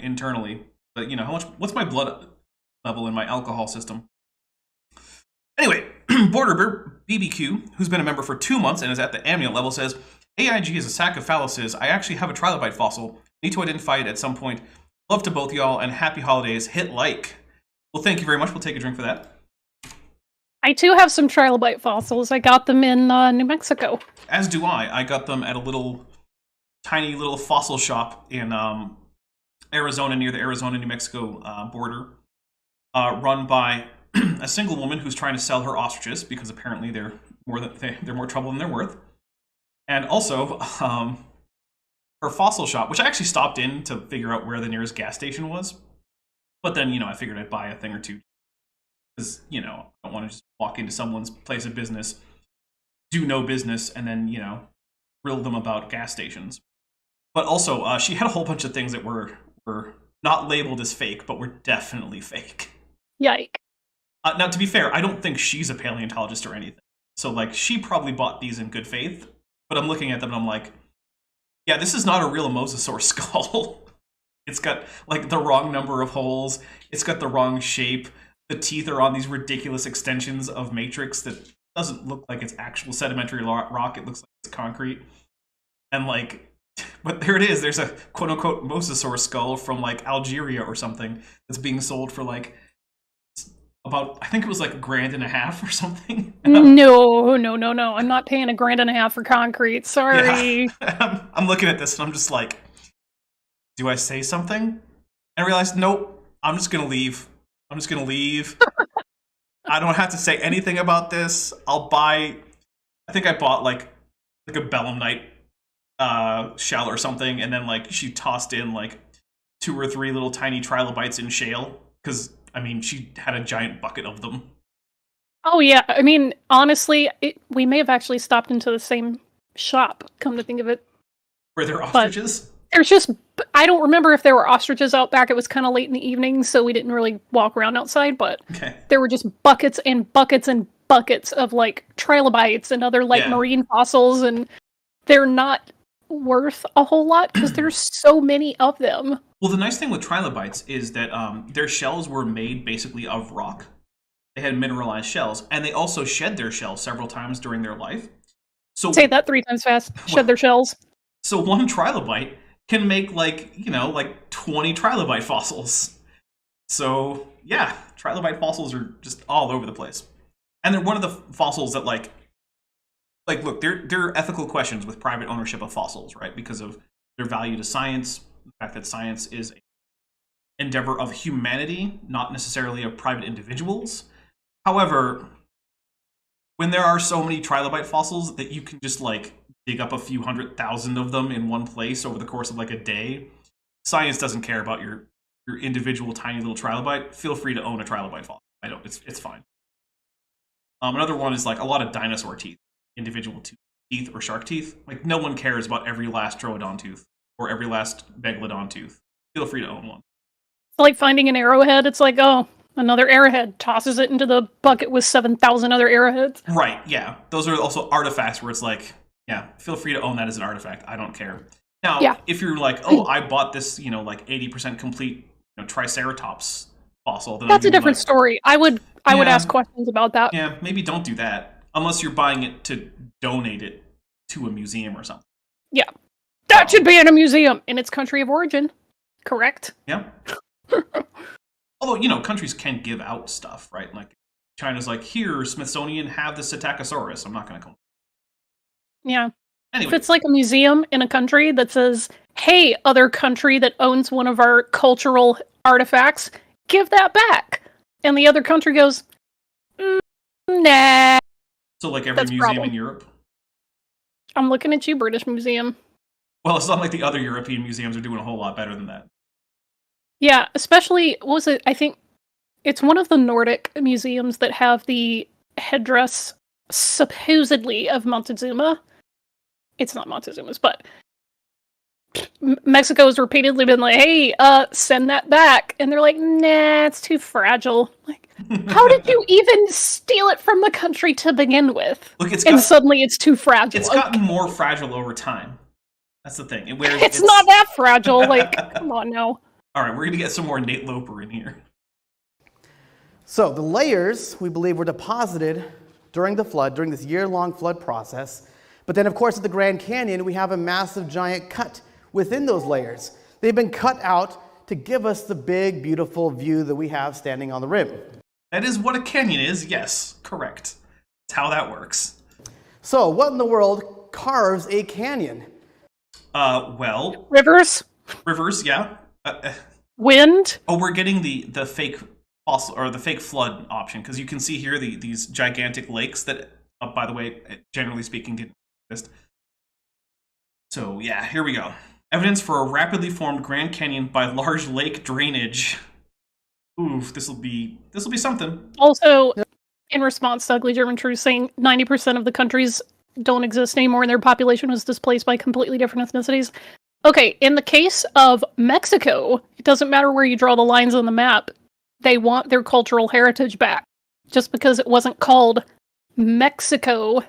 internally. But, you know, what's my blood level in my alcohol system? Anyway, Border BBQ, who's been a member for 2 months and is at the ambient level, says, AIG is a sack of phalluses. I actually have a trilobite fossil. Need to identify it at some point. Love to both y'all, and happy holidays. Hit like. Well, thank you very much. We'll take a drink for that. I too have some trilobite fossils. I got them in New Mexico. As do I. I got them at a tiny little fossil shop in Arizona, near the Arizona-New Mexico border, run by a single woman who's trying to sell her ostriches because apparently they're more trouble than they're worth. And also, her fossil shop, which I actually stopped in to figure out where the nearest gas station was. But then, I figured I'd buy a thing or two. Because, I don't want to just walk into someone's place of business, do no business, and then, grill them about gas stations. But also, she had a whole bunch of things that were not labeled as fake, but were definitely fake. Yike. Now, to be fair, I don't think she's a paleontologist or anything. So, she probably bought these in good faith. But I'm looking at them and I'm like, yeah, this is not a real mosasaur skull. It's got, the wrong number of holes. It's got the wrong shape. The teeth are on these ridiculous extensions of matrix that doesn't look like it's actual sedimentary rock. It looks like it's concrete. And, but there it is. There's a quote-unquote mosasaur skull from, Algeria or something that's being sold for, about, I think it was $1,500 or something. No. I'm not paying $1,500 for concrete. Sorry. Yeah. I'm looking at this and I'm just like, do I say something? And I realized, nope, I'm just going to leave. I don't have to say anything about this. I think I bought like a belemnite shell or something. And then she tossed in 2 or 3 little tiny trilobites in shale. Because she had a giant bucket of them. Oh, yeah. Honestly, we may have actually stopped into the same shop, come to think of it. Were there ostriches? There's just, I don't remember if there were ostriches out back. It was kind of late in the evening, so we didn't really walk around outside, but there were just buckets and buckets and buckets of trilobites and other marine fossils, and they're not worth a whole lot because there's so many of them. Well, the nice thing with trilobites is that their shells were made basically of rock. They had mineralized shells, and they also shed their shells several times during their life. So say that 3 times fast. Shed their shells. So one trilobite can make 20 trilobite fossils. So yeah, trilobite fossils are just all over the place, and they're one of the fossils that look, there are ethical questions with private ownership of fossils, right? Because of their value to science. The fact that science is an endeavor of humanity, not necessarily of private individuals. However, when there are so many trilobite fossils that you can just dig up a few 100,000 of them in one place over the course of a day, science doesn't care about your individual tiny little trilobite. Feel free to own a trilobite fossil. It's fine. Another one is a lot of dinosaur teeth, individual teeth or shark teeth. No one cares about every last troodon tooth or every last megalodon tooth. Feel free to own one. It's like finding an arrowhead. It's oh, another arrowhead. Tosses it into the bucket with 7,000 other arrowheads. Right, yeah. Those are also artifacts where it's yeah, feel free to own that as an artifact. I don't care. Now, if you're oh, I bought this, 80% complete Triceratops fossil. Then that's a different story. I would ask questions about that. Yeah, maybe don't do that. Unless you're buying it to donate it to a museum or something. Yeah. That should be in a museum in its country of origin. Correct? Yeah. Although, countries can give out stuff, right? China's here, Smithsonian, have the Psittacosaurus. I'm not going to complain. Yeah. Anyway. If it's a museum in a country that says, hey, other country that owns one of our cultural artifacts, give that back. And the other country goes, nah. So every museum in Europe? I'm looking at you, British Museum. Well, it's not like the other European museums are doing a whole lot better than that. Yeah, especially, what was it? I think it's one of the Nordic museums that have the headdress supposedly of Montezuma. It's not Montezuma's, but Mexico has repeatedly been hey, send that back. And they're nah, it's too fragile. How did you even steal it from the country to begin with? Look, suddenly it's too fragile. It's gotten more fragile over time. That's the thing. It's not that fragile. Come on now. All right, we're going to get some more Nate Loper in here. So the layers, we believe, were deposited during the flood, during this year-long flood process. But then, of course, at the Grand Canyon, we have a massive, giant cut within those layers. They've been cut out to give us the big, beautiful view that we have standing on the rim. That is what a canyon is, yes, correct. That's how that works. So, what in the world carves a canyon? Well... Rivers, yeah. Wind. Oh, we're getting the fake fossil, or the fake flood option, because you can see here these gigantic lakes that, by the way, generally speaking, didn't exist. So yeah, here we go. Evidence for a rapidly formed Grand Canyon by large lake drainage. Oof, this'll be something. Also, in response to Ugly German Truth saying 90% of the countries don't exist anymore and their population was displaced by completely different ethnicities. Okay, in the case of Mexico, it doesn't matter where you draw the lines on the map. They want their cultural heritage back. Just because it wasn't called Mexico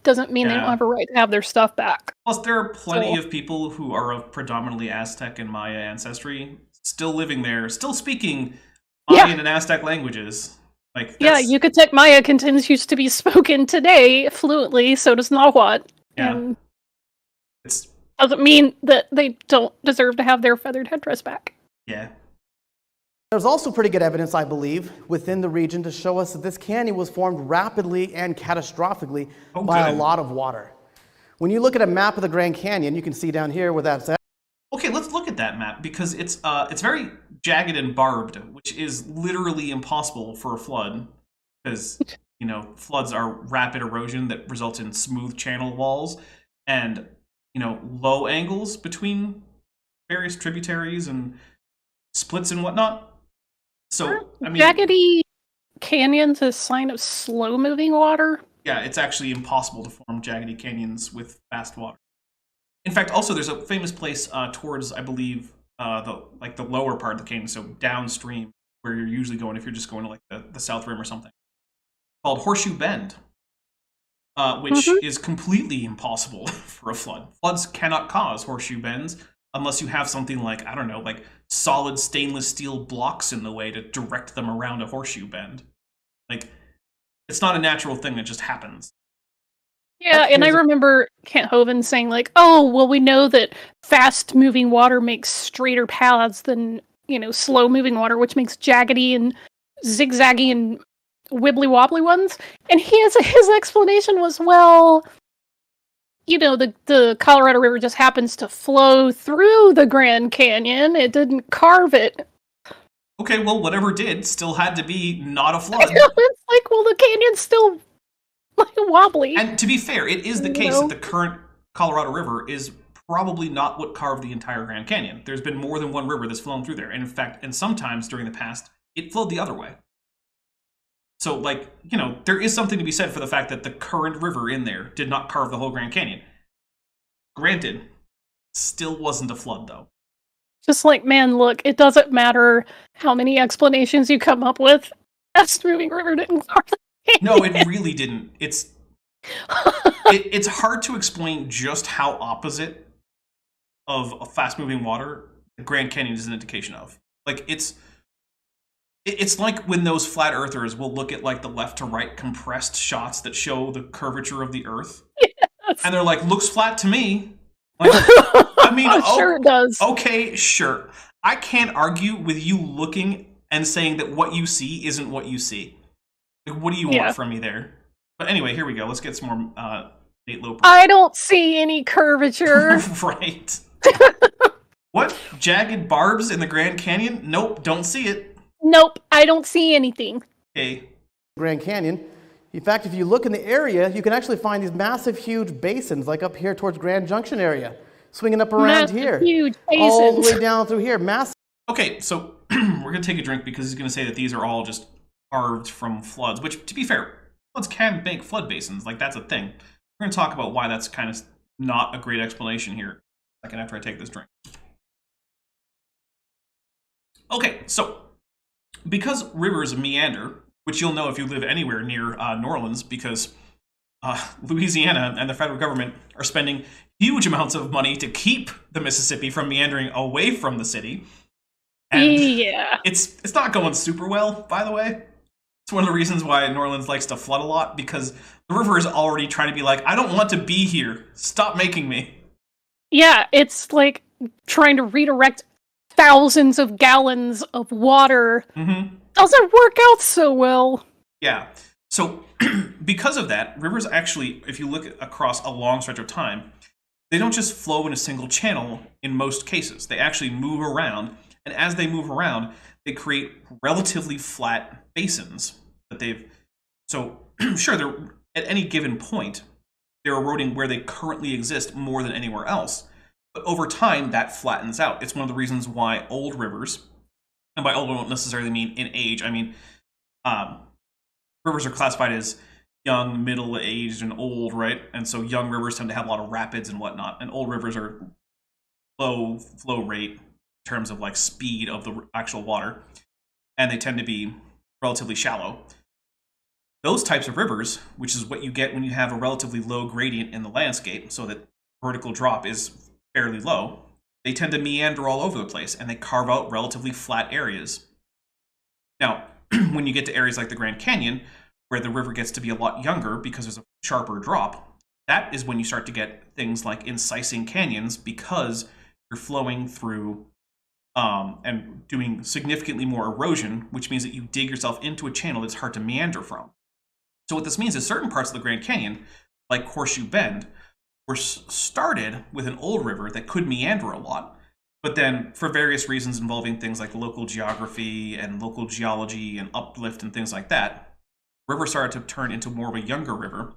doesn't mean they don't have a right to have their stuff back. Plus, there are plenty of people who are of predominantly Aztec and Maya ancestry still living there, still speaking Mayan and Aztec languages. Like, yeah, Yucatec Maya continues to be spoken today fluently, so does Nahuatl. Yeah. And it's doesn't mean that they don't deserve to have their feathered headdress back. Yeah. There's also pretty good evidence, I believe, within the region to show us that this canyon was formed rapidly and catastrophically by a lot of water. When you look at a map of the Grand Canyon, you can see down here where that's at. Okay, let's look at that map, because it's very jagged and barbed, which is literally impossible for a flood, because, you know, floods are rapid erosion that results in smooth channel walls and, you know, low angles between various tributaries and splits and whatnot. So, I mean, jaggedy canyons is a sign of slow-moving water? Yeah, it's actually impossible to form jaggedy canyons with fast water. In fact, also there's a famous place towards, I believe, the lower part of the canyon, so downstream, where you're usually going if you're just going to like the South Rim or something, called Horseshoe Bend, which is completely impossible for a flood. Floods cannot cause horseshoe bends unless you have something like, I don't know, like solid stainless steel blocks in the way to direct them around a horseshoe bend. Like, it's not a natural thing that just happens. Yeah, and I remember Kent Hovind saying like, oh, well, we know that fast-moving water makes straighter paths than, you know, slow-moving water, which makes jaggedy and zigzaggy and wibbly-wobbly ones. And his explanation was, well, you know, the Colorado River just happens to flow through the Grand Canyon. It didn't carve it. Okay, well, whatever did still had to be not a flood. It's like, well, the canyon's still like wobbly. And to be fair, it is the case that the current Colorado River is probably not what carved the entire Grand Canyon. There's been more than one river that's flown through there. And in fact, and sometimes during the past, it flowed the other way. So, like, you know, there is something to be said for the fact that the current river in there did not carve the whole Grand Canyon. Granted, still wasn't a flood, though. Just like, man, look, it doesn't matter how many explanations you come up with. Fast-moving river didn't carve the canyon. No, it really didn't. It's hard to explain just how opposite of a fast-moving water the Grand Canyon is an indication of. Like, it's like when those flat earthers will look at like the left to right compressed shots that show the curvature of the earth. Yes. And they're like, looks flat to me. Like, I mean, sure it does. Okay, sure. I can't argue with you looking and saying that what you see isn't what you see. Like, what do you want from me there? But anyway, here we go. Let's get some more Nate Loper. I don't see any curvature. Right. What? Jagged barbs in the Grand Canyon? Nope, don't see it. Nope, I don't see anything. Okay. Grand Canyon. In fact, if you look in the area, you can actually find these massive, huge basins, like up here towards Grand Junction area, swinging up around here. Huge basins. All the way down through here. Massive. Okay, so we're going to take a drink because he's going to say that these are all just carved from floods, which, to be fair, floods can make flood basins. Like, that's a thing. We're going to talk about why that's kind of not a great explanation here a second after I take this drink. Okay, so because rivers meander, which you'll know if you live anywhere near New Orleans, because Louisiana and the federal government are spending huge amounts of money to keep the Mississippi from meandering away from the city. And it's not going super well, by the way. It's one of the reasons why New Orleans likes to flood a lot, because the river is already trying to be like, I don't want to be here. Stop making me. Yeah, it's like trying to redirect thousands of gallons of water. Mm-hmm. Doesn't work out so well. Yeah. So because of that, rivers actually, if you look across a long stretch of time, they don't just flow in a single channel in most cases. They actually move around. And as they move around, they create relatively flat basins that they've... So, sure, they're at any given point, they're eroding where they currently exist more than anywhere else. But over time, that flattens out. It's one of the reasons why old rivers, and by old I don't necessarily mean in age, I mean rivers are classified as young, middle-aged, and old, right? And so young rivers tend to have a lot of rapids and whatnot, and old rivers are low flow rate in terms of like speed of the actual water, and they tend to be relatively shallow. Those types of rivers, which is what you get when you have a relatively low gradient in the landscape, so that vertical drop is fairly low, they tend to meander all over the place, and they carve out relatively flat areas. Now, when you get to areas like the Grand Canyon, where the river gets to be a lot younger because there's a sharper drop, that is when you start to get things like incising canyons, because you're flowing through and doing significantly more erosion, which means that you dig yourself into a channel that's hard to meander from. So what this means is certain parts of the Grand Canyon, like Horseshoe Bend, were started with an old river that could meander a lot, but then for various reasons involving things like local geography and local geology and uplift and things like that, the river started to turn into more of a younger river,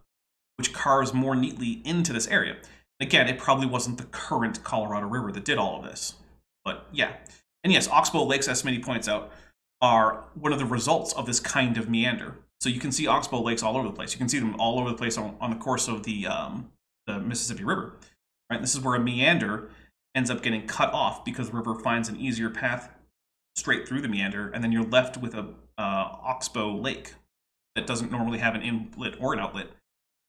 which carves more neatly into this area. Again, it probably wasn't the current Colorado River that did all of this, but yeah. And yes, Oxbow Lakes, as Smitty points out, are one of the results of this kind of meander. So you can see Oxbow Lakes all over the place. You can see them all over the place on the course of the Mississippi River. Right? This is where a meander ends up getting cut off because the river finds an easier path straight through the meander, and then you're left with a Oxbow Lake that doesn't normally have an inlet or an outlet.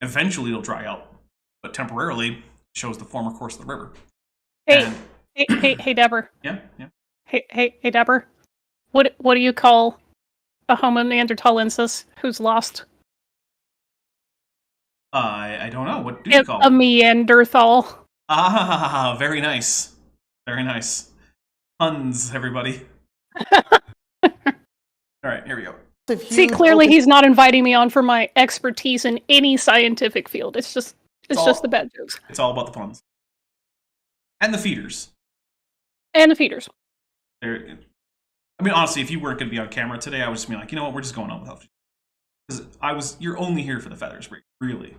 Eventually it'll dry out, but temporarily shows the former course of the river. Hey, hey, Dapper. Yeah. Hey, Dapper. What do you call a Homo neanderthalensis who's lost? I don't know. What do you call a Neanderthal? Ah, very nice. Very nice. Puns, everybody. All right, here we go. See, clearly he's not inviting me on for my expertise in any scientific field. It's just the bad jokes. It's all about the puns. And the feeders. And the feeders. I mean, honestly, if you weren't going to be on camera today, I would just be like, you know what, we're just going on without you. Because you're only here for the feathers, really.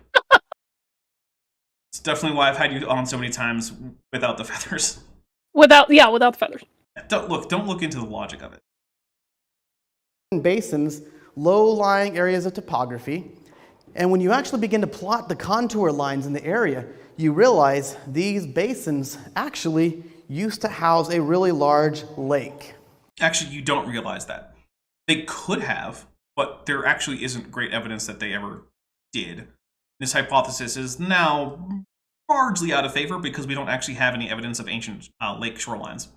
It's definitely why I've had you on so many times without the feathers. Without the feathers. Don't look into the logic of it. Basins, low-lying areas of topography, and when you actually begin to plot the contour lines in the area, you realize these basins actually used to house a really large lake. Actually, you don't realize that. They could have, but there actually isn't great evidence that they ever did. This hypothesis is now largely out of favor because we don't actually have any evidence of ancient lake shorelines.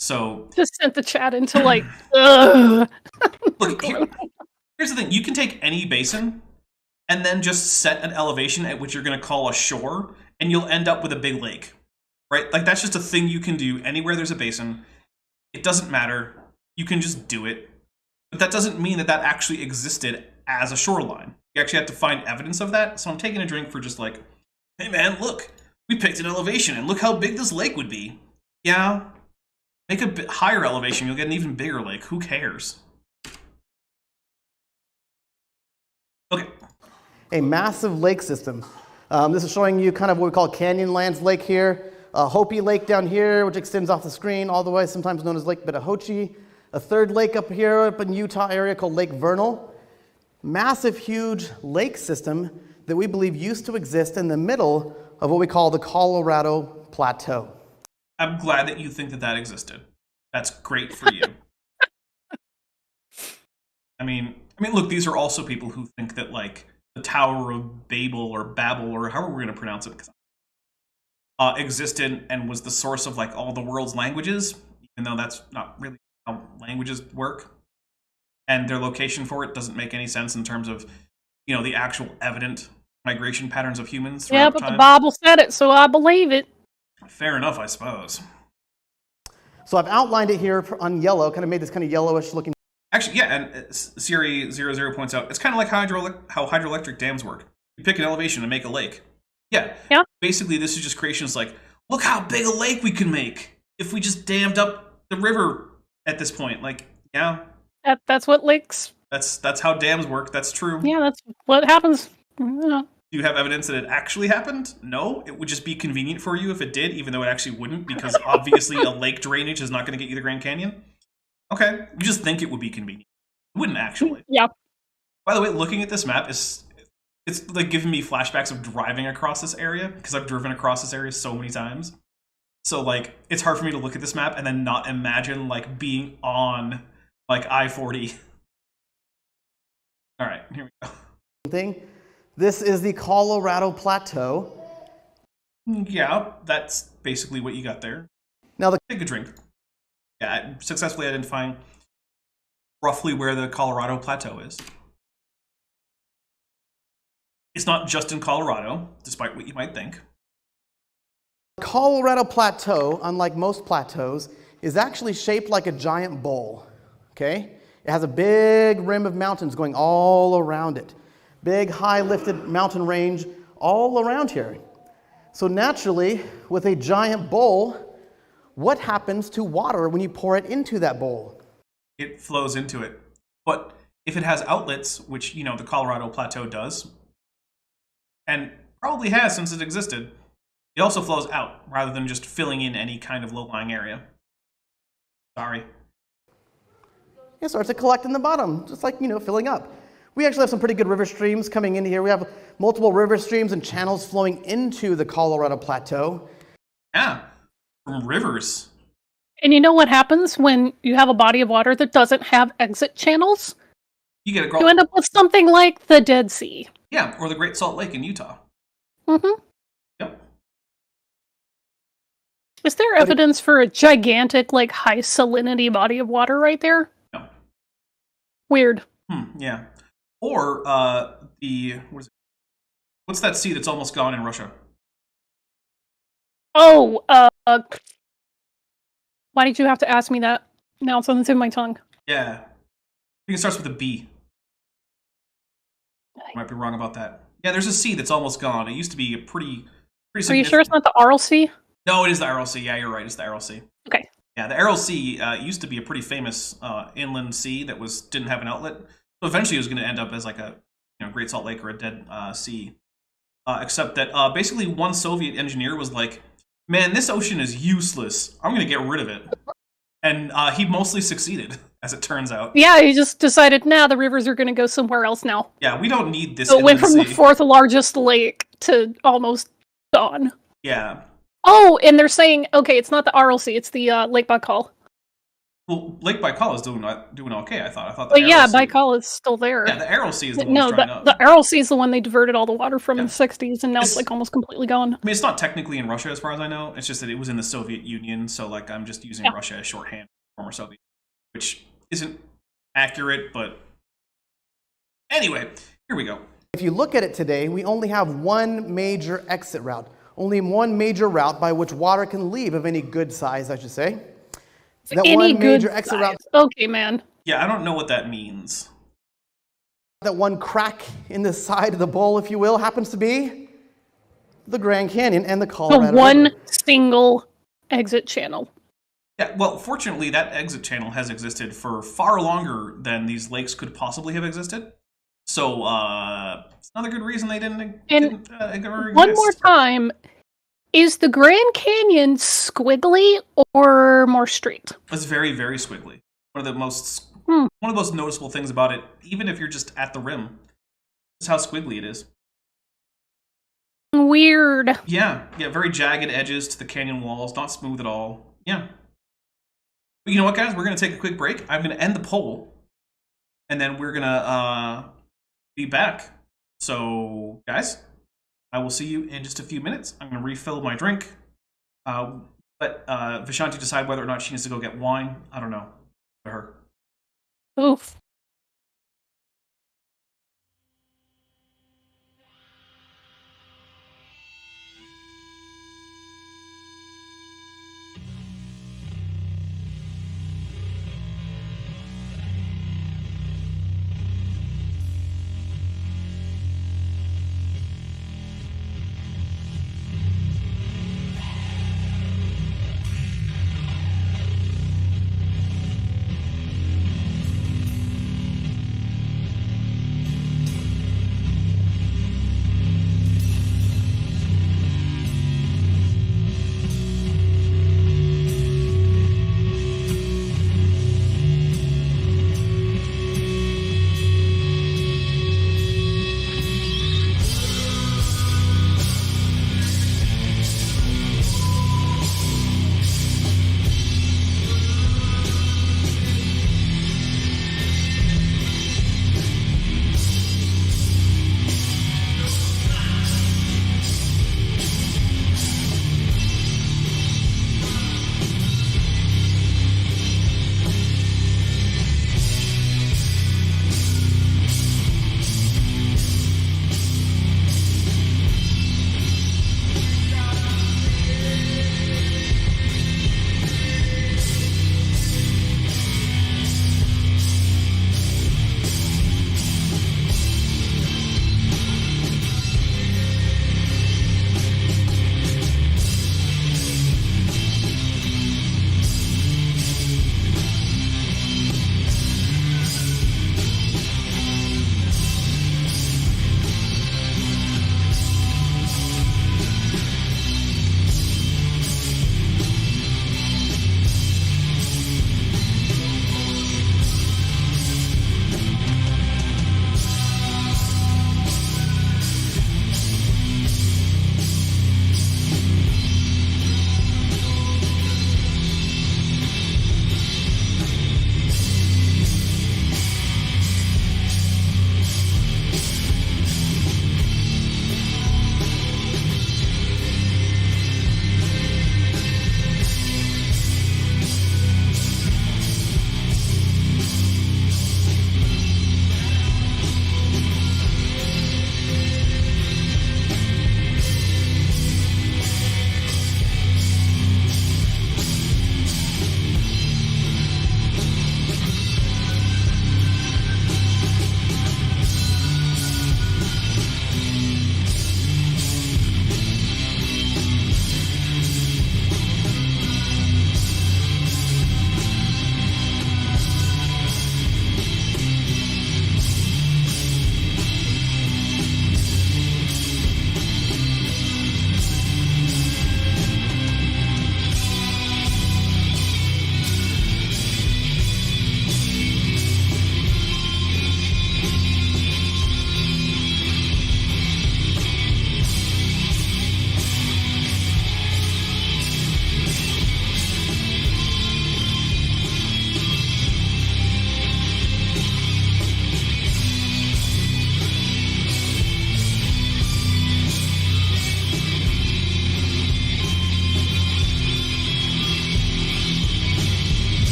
So just sent the chat into like, ugh. Look, here's the thing. You can take any basin and then just set an elevation at which you're going to call a shore, and you'll end up with a big lake, right? Like, that's just a thing you can do anywhere there's a basin. It doesn't matter. You can just do it. But that doesn't mean that that actually existed as a shoreline. You actually have to find evidence of that. So I'm taking a drink for just like, hey man, look, we picked an elevation, and look how big this lake would be. Yeah. Make a bit higher elevation, you'll get an even bigger lake. Who cares? Okay. A massive lake system. This is showing you kind of what we call Canyonlands Lake here. Hopi Lake down here, which extends off the screen all the way, sometimes known as Lake Bittahoche. A third lake up here, up in Utah area called Lake Vernal. Massive, huge lake system that we believe used to exist in the middle of what we call the Colorado Plateau. I'm glad that you think that that existed. That's great for you. I mean, look, these are also people who think that, like, the Tower of Babel or however we're going to pronounce it, existed and was the source of, like, all the world's languages, even though that's not really how languages work. And their location for it doesn't make any sense in terms of, you know, the actual evident migration patterns of humans throughout yeah, but time. The Bible said it, so I believe it. Fair enough, I suppose. So I've outlined it here on yellow, kind of made this kind of yellowish looking. Actually, yeah, and Siri00 points out, it's kind of like how hydroelectric dams work. You pick an elevation and make a lake. Yeah. Basically, this is just Creationist like, look how big a lake we can make if we just dammed up the river at this point. Like, yeah. That's what lakes... That's how dams work. That's true. Yeah, that's what happens. Yeah. Do you have evidence that it actually happened? No. It would just be convenient for you if it did, even though it actually wouldn't, because obviously a lake drainage is not going to get you the Grand Canyon. Okay. You just think it would be convenient. It wouldn't actually. Yeah. By the way, looking at this map it's like giving me flashbacks of driving across this area, because I've driven across this area so many times. So like it's hard for me to look at this map and then not imagine like being on like I-40. All right, here we go. This is the Colorado Plateau. Yeah, that's basically what you got there. Now Take a drink. Yeah, successfully identifying roughly where the Colorado Plateau is. It's not just in Colorado, despite what you might think. the Colorado Plateau, unlike most plateaus, is actually shaped like a giant bowl. Okay? It has a big rim of mountains going all around it. Big, high lifted mountain range all around here. So naturally, with a giant bowl, what happens to water when you pour it into that bowl? It flows into it. But if it has outlets, which, you know, the Colorado Plateau does, and probably has since it existed, it also flows out rather than just filling in any kind of low-lying area. Sorry. It starts to collect in the bottom, just like, filling up. We actually have some pretty good river streams coming in here. We have multiple river streams and channels flowing into the Colorado Plateau. Yeah, from rivers. And you know what happens when you have a body of water that doesn't have exit channels? You get a You end up with something like the Dead Sea. Yeah, or the Great Salt Lake in Utah. Mm-hmm. Yep. Is there evidence for a gigantic, high salinity body of water right there? No. Weird. Yeah. Or what's that sea that's almost gone in Russia? Oh, why did you have to ask me that? Now it's on the tip of my tongue. Yeah. I think it starts with a B. I might be wrong about that. Yeah, there's a sea that's almost gone. It used to be a pretty significant... Are you sure it's not the Aral Sea? No, it is the Aral Sea. Yeah, you're right. It's the Aral Sea. Okay. Yeah, the Aral Sea used to be a pretty famous inland sea that didn't have an outlet. So eventually it was going to end up as like a Great Salt Lake or a dead sea. Except that basically one Soviet engineer was like, man, this ocean is useless. I'm going to get rid of it. And he mostly succeeded, as it turns out. Yeah, he just decided, the rivers are going to go somewhere else now. Yeah, we don't need this. So it went from sea. the fourth largest lake to almost gone. Yeah. Oh, and they're saying, okay, it's not the Aral Sea, it's the Lake Baikal. Well, Lake Baikal is doing okay, I thought. But yeah, Baikal is still there. Yeah, the Aral Sea is the one that's drying up. The Aral Sea is the one they diverted all the water from in the 60s, and now it's almost completely gone. I mean, it's not technically in Russia as far as I know. It's just that it was in the Soviet Union, so I'm just using Russia as shorthand for former Soviet, which isn't accurate, but anyway, here we go. If you look at it today, we only have one major exit route. Only one major route by which water can leave of any good size, I should say. That any one good major exit route. Okay, man. Yeah, I don't know what that means. That one crack in the side of the bowl, if you will, happens to be the Grand Canyon and the Colorado The one River. single exit channel. Yeah, well, fortunately, that exit channel has existed for far longer than these lakes could possibly have existed. So, it's another good reason they didn't exist. One more time, is the Grand Canyon squiggly or more straight? It's very, very squiggly. One of the most noticeable things about it, even if you're just at the rim, is how squiggly it is. Weird. Yeah, very jagged edges to the canyon walls, not smooth at all. Yeah. But you know what, guys? We're going to take a quick break. I'm going to end the poll, and then we're going to be back. So, guys, I will see you in just a few minutes. I'm going to refill my drink. Let Vishanti decide whether or not she needs to go get wine. I don't know. For her. Oof.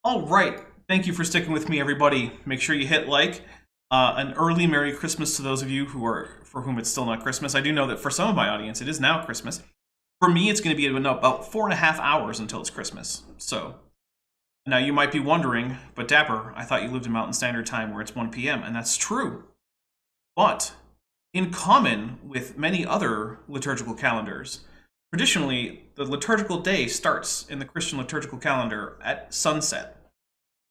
All right. Thank you for sticking with me, everybody. Make sure you hit like. An early Merry Christmas to those of you for whom it's still not Christmas. I do know that for some of my audience, it is now Christmas. For me, it's going to be about 4.5 hours until it's Christmas. So, now you might be wondering, but Dapper, I thought you lived in Mountain Standard Time where it's 1 p.m., and that's true. But, in common with many other liturgical calendars, traditionally, the liturgical day starts in the Christian liturgical calendar at sunset,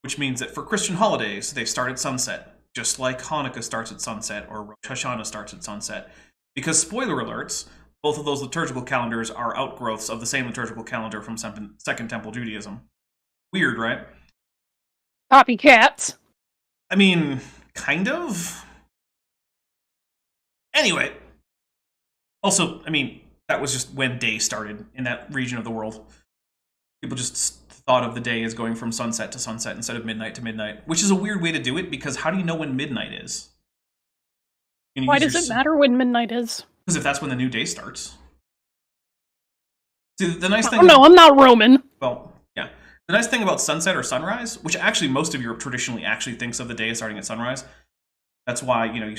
which means that for Christian holidays, they start at sunset. Just like Hanukkah starts at sunset or Rosh Hashanah starts at sunset. Because, spoiler alerts, both of those liturgical calendars are outgrowths of the same liturgical calendar from Second Temple Judaism. Weird, right? Copycats. I mean, kind of. Anyway. Also, I mean, that was just when day started in that region of the world. People just thought of the day as going from sunset to sunset instead of midnight to midnight, which is a weird way to do it because how do you know when midnight is? Why does it matter when midnight is? Because if that's when the new day starts. See, the nice thing... Oh no, I'm not Roman. Well, yeah. The nice thing about sunset or sunrise, which actually most of Europe traditionally actually thinks of the day as starting at sunrise. That's why, you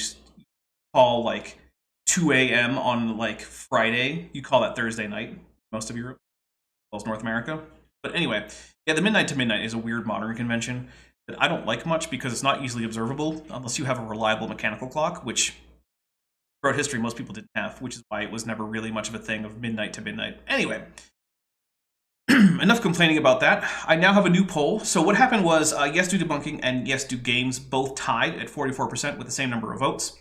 call like 2 a.m. on like Friday, you call that Thursday night, most of Europe, as well as North America. But anyway, yeah, the midnight to midnight is a weird modern convention that I don't like much because it's not easily observable unless you have a reliable mechanical clock, which throughout history most people didn't have, which is why it was never really much of a thing of midnight to midnight. Anyway, enough complaining about that. I now have a new poll. So what happened was Yes Do Debunking and Yes Do Games both tied at 44% with the same number of votes.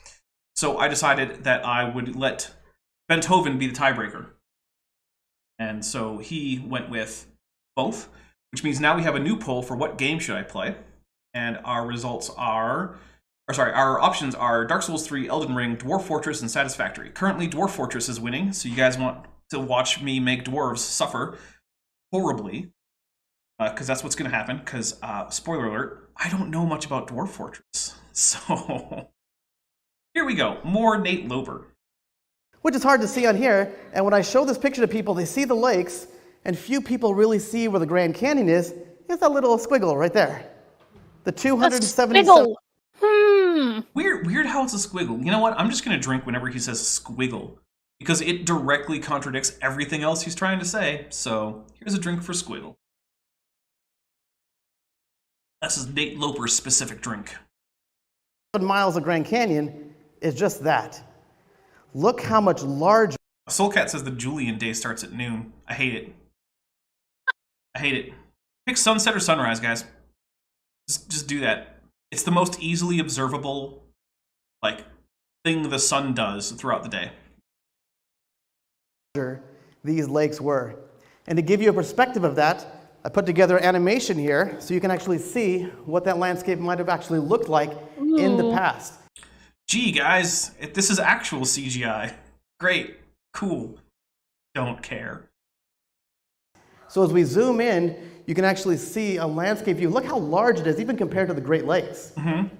So I decided that I would let Benthoven be the tiebreaker. And so he went with both, which means now we have a new poll for what game should I play. And our results are, our options are Dark Souls 3, Elden Ring, Dwarf Fortress, and Satisfactory. Currently, Dwarf Fortress is winning, so you guys want to watch me make dwarves suffer horribly, because that's what's going to happen, because, spoiler alert, I don't know much about Dwarf Fortress. So, here we go. More Nate Lober. Which is hard to see on here, and when I show this picture to people, they see the lakes, and few people really see where the Grand Canyon is. It's that little squiggle right there. The 277... Weird how it's a squiggle. You know what? I'm just going to drink whenever he says squiggle, because it directly contradicts everything else he's trying to say. So, here's a drink for squiggle. This is Nate Loper's specific drink. 7 miles of Grand Canyon is just that. Look how much larger... Soulcat says the Julian day starts at noon. I hate it. I hate it. Pick sunset or sunrise, guys. Just do that. It's the most easily observable, thing the sun does throughout the day. These lakes were. And to give you a perspective of that, I put together animation here so you can actually see what that landscape might have actually looked like in the past. Gee, guys, this is actual CGI. Great. Cool. Don't care. So as we zoom in, you can actually see a landscape view. Look how large it is, even compared to the Great Lakes. Mm-hmm.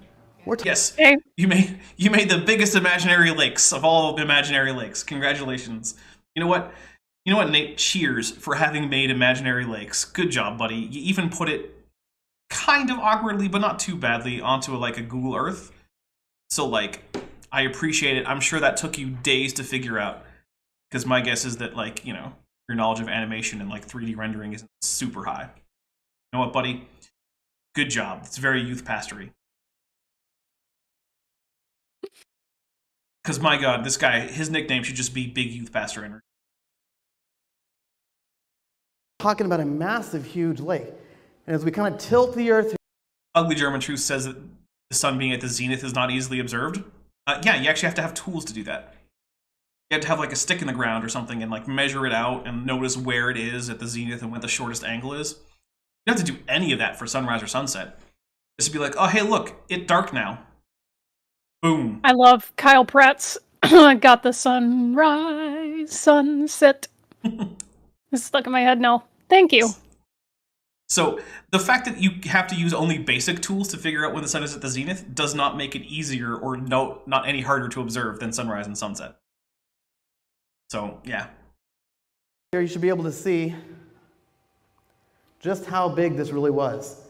Yes, you made the biggest imaginary lakes of all imaginary lakes. Congratulations. You know what, Nate? Cheers for having made imaginary lakes. Good job, buddy. You even put it kind of awkwardly, but not too badly, onto a Google Earth. So, I appreciate it. I'm sure that took you days to figure out. Because my guess is that, your knowledge of animation and, 3D rendering isn't super high. You know what, buddy? Good job. It's very youth pastory. Because, my God, this guy, his nickname should just be Big Youth Pastor Energy. Talking about a massive, huge lake. And as we kind of tilt the Earth... Ugly German Truth says that the sun being at the zenith is not easily observed. Yeah, you actually have to have tools to do that. You have to have a stick in the ground or something and measure it out and notice where it is at the zenith and what the shortest angle is. You don't have to do any of that for sunrise or sunset. Just to be oh, hey, look, it's dark now. Boom. I love Kyle Pratt's got the sunrise, sunset. It's stuck in my head now. Thank you. So the fact that you have to use only basic tools to figure out when the sun is at the zenith does not make it easier or not any harder to observe than sunrise and sunset. So, yeah. Here you should be able to see just how big this really was.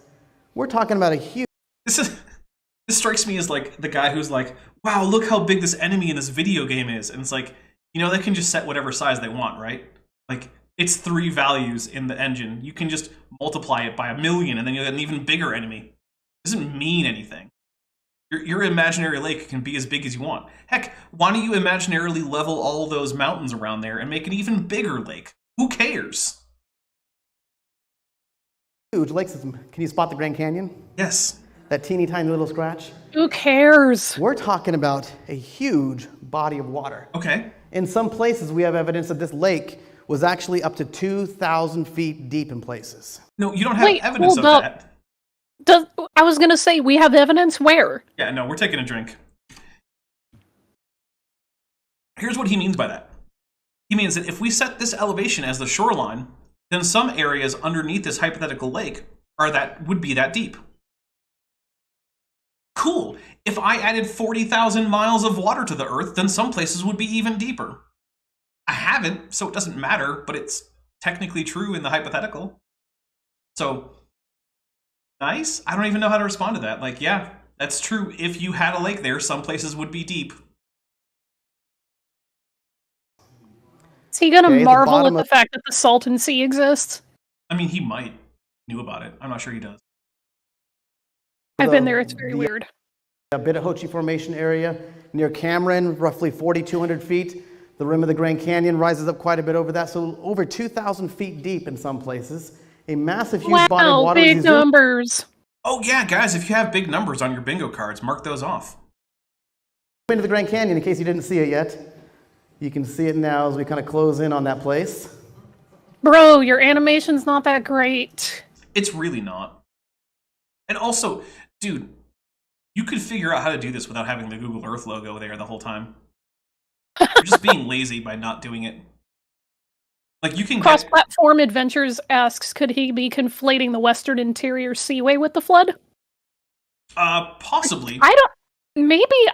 We're talking about a huge. This strikes me as like the guy who's like, wow, look how big this enemy in this video game is. And it's like, they can just set whatever size they want, right? Like, it's 3 values in the engine. You can just multiply it by 1,000,000 and then you'll get an even bigger enemy. It doesn't mean anything. Your imaginary lake can be as big as you want. Heck, why don't you imaginarily level all those mountains around there and make an even bigger lake? Who cares? Huge lake system. Can you spot the Grand Canyon? Yes. That teeny tiny little scratch? Who cares? We're talking about a huge body of water. Okay. In some places, we have evidence that this lake was actually up to 2,000 feet deep in places. No, you don't have evidence of hold up. that. I was going to say, we have evidence where? Yeah, no, we're taking a drink. Here's what he means by that. He means that if we set this elevation as the shoreline, then some areas underneath this hypothetical lake would be that deep. Cool. If I added 40,000 miles of water to the Earth, then some places would be even deeper. I haven't, so it doesn't matter, but it's technically true in the hypothetical. So, nice. I don't even know how to respond to that. Like, yeah, that's true. If you had a lake there, some places would be deep. Is he going to marvel at the fact that the Salton Sea exists? I mean, he might knew about it. I'm not sure he does. I've been there. It's very weird. A Bitahochi Formation area near Cameron, roughly 4,200 feet. The rim of the Grand Canyon rises up quite a bit over that, so over 2,000 feet deep in some places. A massive, huge body of water. Big numbers. Oh yeah, guys, if you have big numbers on your bingo cards, mark those off. Into the Grand Canyon, in case you didn't see it yet. You can see it now as we kind of close in on that place. Bro, your animation's not that great. It's really not. And also, dude, you could figure out how to do this without having the Google Earth logo there the whole time. You're just being lazy by not doing it. Like, you can Cross-Platform Adventures asks, could he be conflating the Western Interior Seaway with the flood? Possibly. I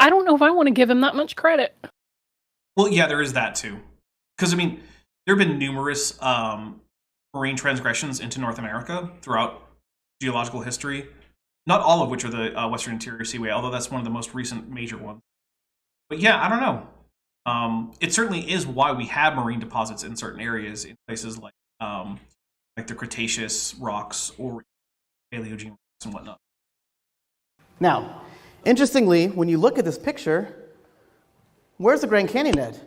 don't know if I want to give him that much credit. Well, yeah, there is that too. Because, I mean, there have been numerous marine transgressions into North America throughout geological history. Not all of which are the Western Interior Seaway, although that's one of the most recent major ones. But yeah, I don't know. It certainly is why we have marine deposits in certain areas, in places like the Cretaceous rocks or Paleogene rocks and whatnot. Now, interestingly, when you look at this picture, where's the Grand Canyon, Ed?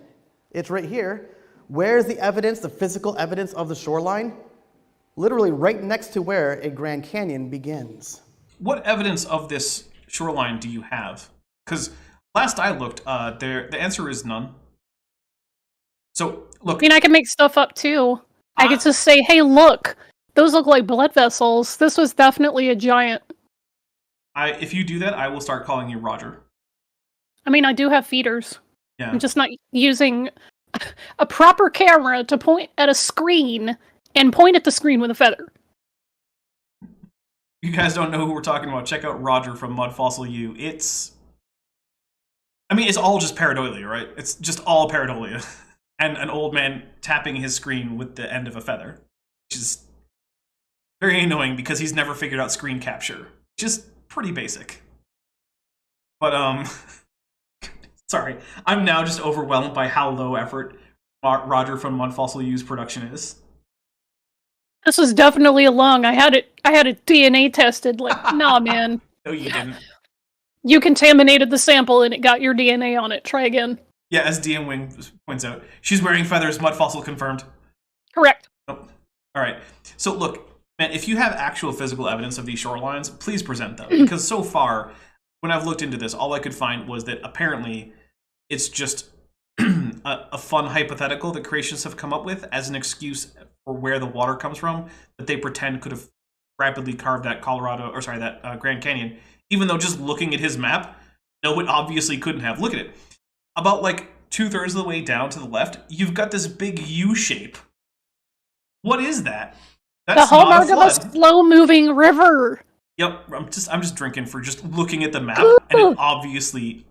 It's right here. Where's the evidence, the physical evidence of the shoreline? Literally right next to where a Grand Canyon begins. What evidence of this shoreline do you have? Because last I looked, the answer is none. So, look. I mean, I can make stuff up too. I could just say, hey, look, those look like blood vessels. This was definitely a giant. If you do that, I will start calling you Roger. I mean, I do have feeders. Yeah. I'm just not using a proper camera to point at a screen and point at the screen with a feather. You guys don't know who we're talking about. Check out Roger from Mud Fossil U. It's all just pareidolia, right? It's just all pareidolia. And an old man tapping his screen with the end of a feather. Which is very annoying because he's never figured out screen capture. Just pretty basic. But, sorry. I'm now just overwhelmed by how low effort Roger from Mud Fossil U's production is. This was definitely a lung. I had it DNA tested. Like, nah, man. No, you didn't. You contaminated the sample and it got your DNA on it. Try again. Yeah, as DM Wing points out, she's wearing feathers. Mud fossil confirmed. Correct. Oh. All right. So look, man, if you have actual physical evidence of these shorelines, please present them. Because so far, when I've looked into this, all I could find was that apparently it's just a fun hypothetical that creationists have come up with as an excuse for where the water comes from that they pretend could have rapidly carved that Grand Canyon, even though just looking at his map, no, it obviously couldn't have. Look at it. About like 2/3 of the way down to the left, you've got this big U shape. What is that? That's the hallmark of a slow-moving river. Yep, I'm just drinking for just looking at the map, and it obviously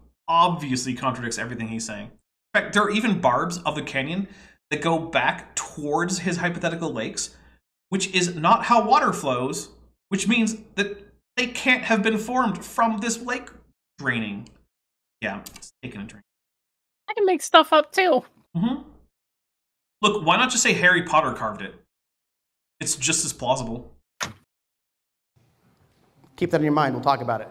contradicts everything he's saying. In fact, there are even barbs of the canyon that go back towards his hypothetical lakes, which is not how water flows, which means that they can't have been formed from this lake draining. Yeah, it's taking a drink. I can make stuff up too. Mm-hmm. Look, why not just say Harry Potter carved it? It's just as plausible. Keep that in your mind. We'll talk about it.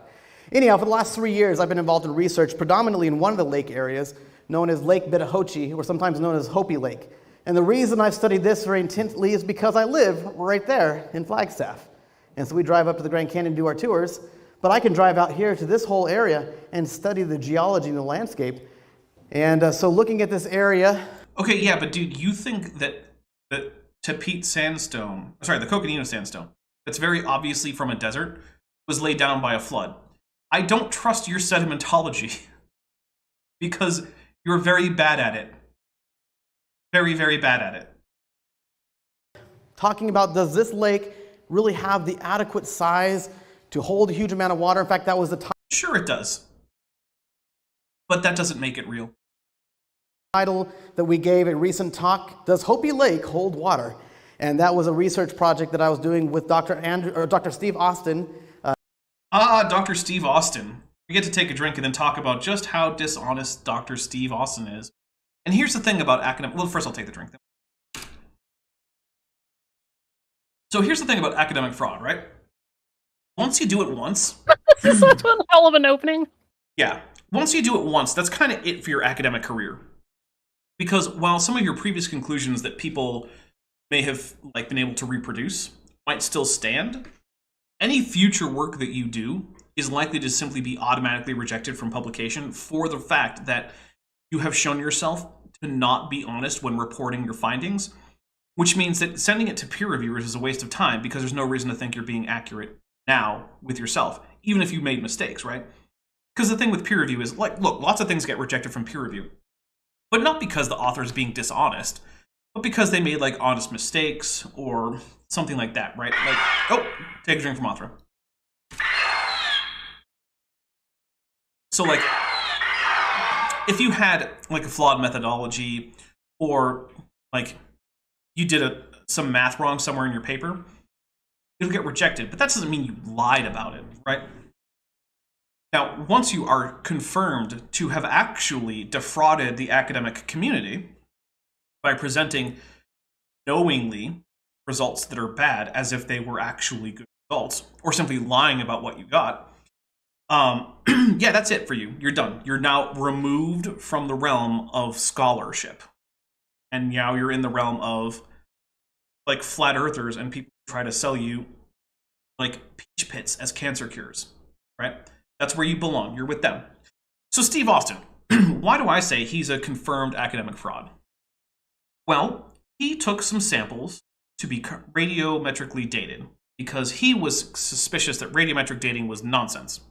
Anyhow, for the last 3 years, I've been involved in research predominantly in one of the lake areas known as Lake Bitahoche, or sometimes known as Hopi Lake. And the reason I've studied this very intensely is because I live right there in Flagstaff. And so we drive up to the Grand Canyon to do our tours, but I can drive out here to this whole area and study the geology and the landscape. And so looking at this area... Okay, yeah, but dude, you think that the Tapete sandstone, sorry, the Coconino sandstone, that's very obviously from a desert, was laid down by a flood. I don't trust your sedimentology because you're very bad at it. Very, very bad at it. Talking about, does this lake really have the adequate size to hold a huge amount of water? In fact, that was the Sure it does. But that doesn't make it real. title that we gave a recent talk, Does Hopi Lake Hold Water? And that was a research project that I was doing with Dr. Steve Austin. Dr. Steve Austin. We get to take a drink and then talk about just how dishonest Dr. Steve Austin is. And here's the thing about academic... Well, first I'll take the drink. So here's the thing about academic fraud, right? Once you do it once... This is such a hell of an opening. Yeah. Once you do it once, that's kind of it for your academic career. Because while some of your previous conclusions that people may have been able to reproduce might still stand, any future work that you do is likely to simply be automatically rejected from publication for the fact that you have shown yourself to not be honest when reporting your findings, which means that sending it to peer reviewers is a waste of time because there's no reason to think you're being accurate now with yourself, even if you made mistakes, right? Because the thing with peer review is, look, lots of things get rejected from peer review, but not because the author is being dishonest, but because they made honest mistakes or something like that, right? Oh, take a drink from Mothra. So if you had a flawed methodology or you did some math wrong somewhere in your paper, it'll get rejected, but that doesn't mean you lied about it, right? Now, once you are confirmed to have actually defrauded the academic community by presenting knowingly results that are bad as if they were actually good results, or simply lying about what you got, yeah, that's it for you. You're done. You're now removed from the realm of scholarship. And now you're in the realm of flat earthers and people who try to sell you peach pits as cancer cures, right? That's where you belong. You're with them. So Steve Austin, why do I say he's a confirmed academic fraud? Well, he took some samples to be radiometrically dated because he was suspicious that radiometric dating was nonsense.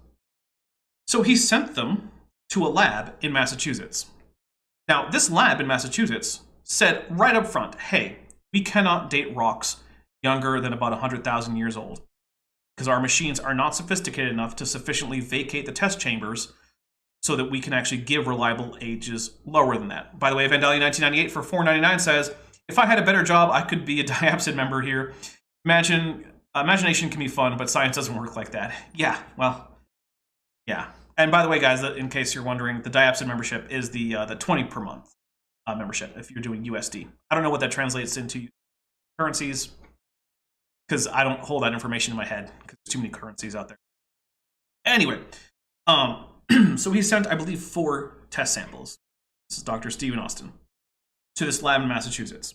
So he sent them to a lab in Massachusetts. Now, this lab in Massachusetts said right up front, hey, we cannot date rocks younger than about 100,000 years old because our machines are not sophisticated enough to sufficiently vacate the test chambers so that we can actually give reliable ages lower than that. By the way, Vandalia 1998 for $4.99 says, if I had a better job, I could be a diapsid member here. Imagination can be fun, but science doesn't work like that. Yeah, well, yeah. And by the way, guys, in case you're wondering, the diapsid membership is the 20 per month membership if you're doing USD. I don't know what that translates into currencies because I don't hold that information in my head because there's too many currencies out there. Anyway, so he sent, I believe, 4 test samples. This is Dr. Stephen Austin to this lab in Massachusetts.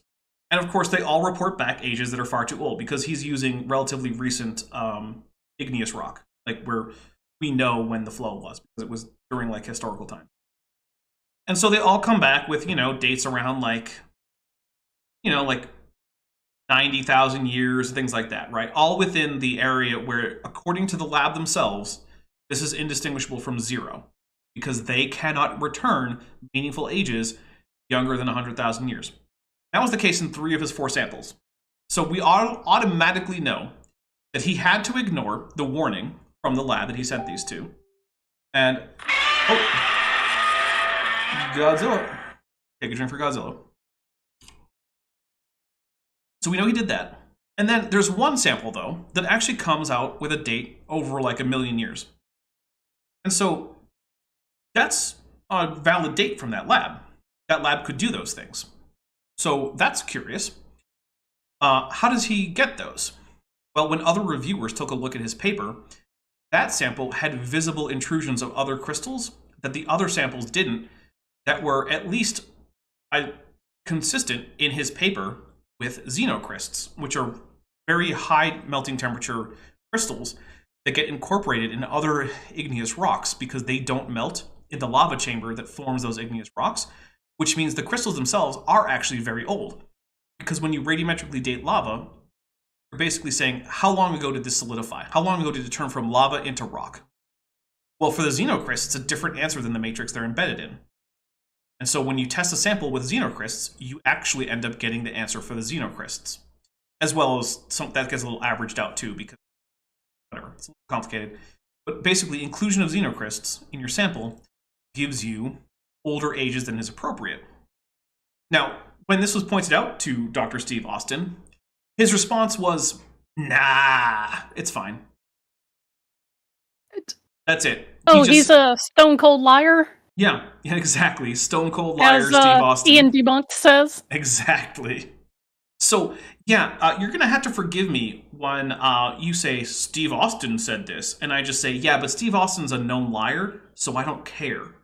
And of course, they all report back ages that are far too old because he's using relatively recent igneous rock, where we know when the flow was because it was during historical time. And so they all come back with, dates around 90,000 years, things like that, right? All within the area where, according to the lab themselves, this is indistinguishable from 0 because they cannot return meaningful ages younger than 100,000 years. That was the case in 3 of his 4 samples. So we automatically know that he had to ignore the warning from the lab that he sent these to. And, Godzilla. Take a drink for Godzilla. So we know he did that. And then there's one sample, though, that actually comes out with a date over like 1 million years. And so that's a valid date from that lab. That lab could do those things. So that's curious. How does he get those? Well, when other reviewers took a look at his paper, that sample had visible intrusions of other crystals that the other samples didn't, that were at least consistent in his paper with xenocrysts, which are very high melting temperature crystals that get incorporated in other igneous rocks because they don't melt in the lava chamber that forms those igneous rocks, which means the crystals themselves are actually very old. Because when you radiometrically date lava, you're basically saying, how long ago did this solidify? How long ago did it turn from lava into rock? Well, for the xenocrysts, it's a different answer than the matrix they're embedded in. And so when you test a sample with xenocrysts, you actually end up getting the answer for the xenocrysts. As well as that gets a little averaged out too, because whatever, it's a little complicated. But basically, inclusion of xenocrysts in your sample gives you older ages than is appropriate. Now, when this was pointed out to Dr. Steve Austin, his response was, nah, it's fine. That's it. Oh, he's a stone cold liar? Yeah, exactly. Stone cold liar, As, Steve Austin. Ian Debunked says. Exactly. So, yeah, you're going to have to forgive me when you say Steve Austin said this, and I just say, yeah, but Steve Austin's a known liar, so I don't care.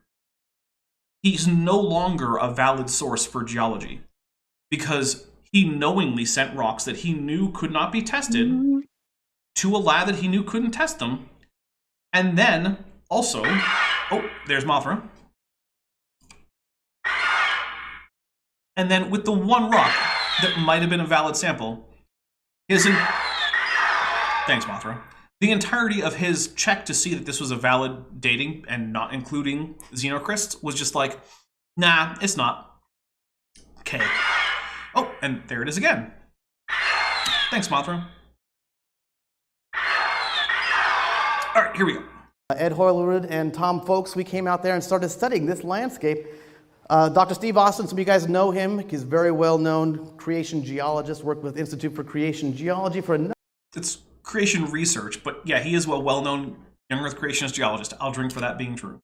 He's no longer a valid source for geology because he knowingly sent rocks that he knew could not be tested to a lab that he knew couldn't test them. And then also, oh, there's Mothra. And then with the one rock that might have been a valid sample, thanks, Mothra. The entirety of his check to see that this was a valid dating and not including xenocrysts was just like, nah, it's not. Okay. Oh, and there it is again. Thanks, Mothra. All right, here we go. Ed Hoylerud and Tom Folks, we came out there and started studying this landscape. Dr. Steve Austin, some of you guys know him. He's a very well-known creation geologist, worked with Institute for Creation Geology for a It's creation research, but yeah, he is a well-known young Earth creationist geologist. I'll drink for that being true.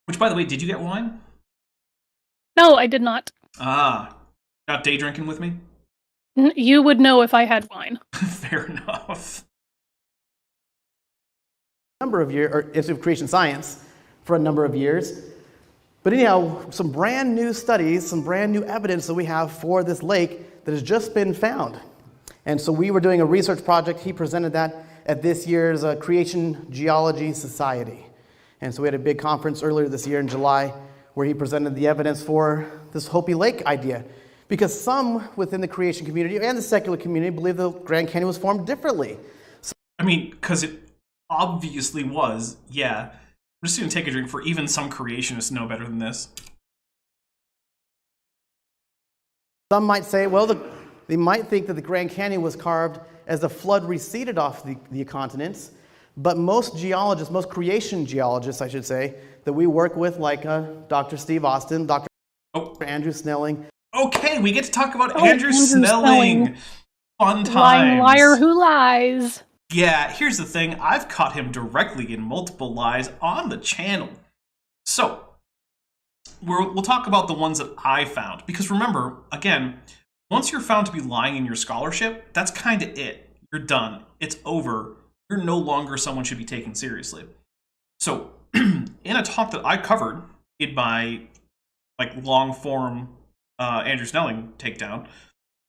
Which, by the way, did you get wine? No, I did not. Ah, not day drinking with me? You would know if I had wine. Fair enough. number of years, or Institute of Creation Science for a number of years. But anyhow, some brand new studies, some brand new evidence that we have for this lake that has just been found. And so we were doing a research project. He presented that at this year's Creation Geology Society. And so we had a big conference earlier this year in July where he presented the evidence for this Hopi Lake idea. Because some within the creation community and the secular community believe the Grand Canyon was formed differently. I mean, because it obviously was, yeah. I'm just going to take a drink for even some creationists know better than this. Some might say, well, they might think that the Grand Canyon was carved as the flood receded off the continents. But most geologists, most creation geologists, I should say, that we work with, like Dr. Steve Austin, Dr. Andrew Snelling. Okay, we get to talk about Andrew Snelling. Fun times. Lying liar who lies. Yeah, here's the thing. I've caught him directly in multiple lies on the channel. So, we'll talk about the ones that I found. Because remember, again, once you're found to be lying in your scholarship, that's kind of it. You're done. It's over. You're no longer someone should be taken seriously. So, in a talk that I covered in my long-form Andrew Snelling takedown,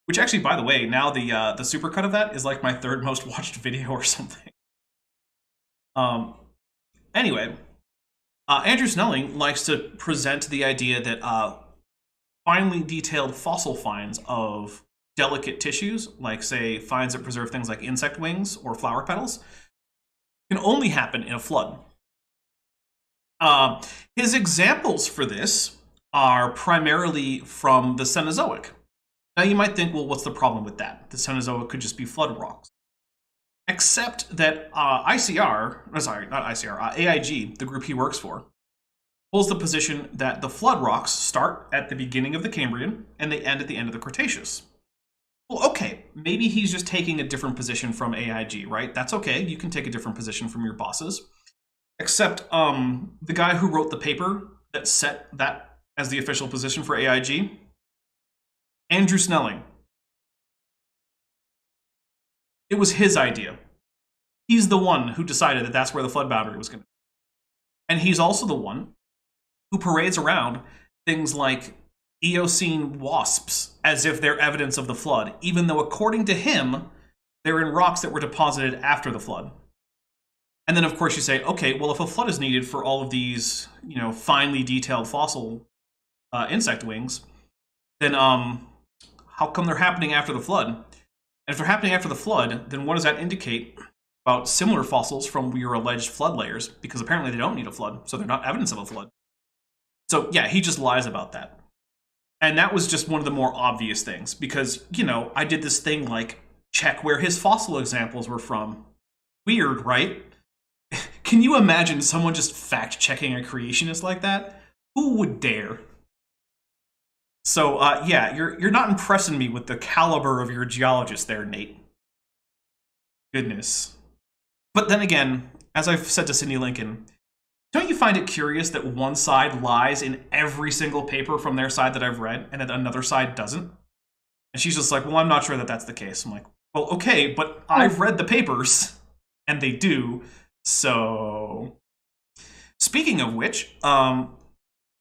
which actually, by the way, now the supercut of that is like my third most watched video or something. Anyway, Andrew Snelling likes to present the idea that finely detailed fossil finds of delicate tissues, like, say, finds that preserve things like insect wings or flower petals, can only happen in a flood. His examples for this are primarily from the Cenozoic. Now you might think, well, what's the problem with that? The Cenozoic could just be flood rocks. Except that AIG, the group he works for, holds the position that the flood rocks start at the beginning of the Cambrian and they end at the end of the Cretaceous. Well, okay, maybe he's just taking a different position from AIG, right? That's okay. You can take a different position from your bosses. Except the guy who wrote the paper that set that as the official position for AIG, Andrew Snelling. It was his idea. He's the one who decided that that's where the flood boundary was going to be. And he's also the one who parades around things like Eocene wasps as if they're evidence of the flood, even though according to him, they're in rocks that were deposited after the flood. And then, of course, you say, okay, well, if a flood is needed for all of these, finely detailed fossil insect wings, then how come they're happening after the flood? And if they're happening after the flood, then what does that indicate about similar fossils from your alleged flood layers? Because apparently they don't need a flood, so they're not evidence of a flood. So, yeah, he just lies about that. And that was just one of the more obvious things, because, I did this thing like, check where his fossil examples were from. Weird, right? Can you imagine someone just fact-checking a creationist like that? Who would dare? So, yeah, you're not impressing me with the caliber of your geologist there, Nate. Goodness. But then again, as I've said to Cindy Lincoln, don't you find it curious that one side lies in every single paper from their side that I've read, and that another side doesn't? And she's just like, well, I'm not sure that that's the case. I'm like, well, okay, but I've read the papers, and they do. So, speaking of which, I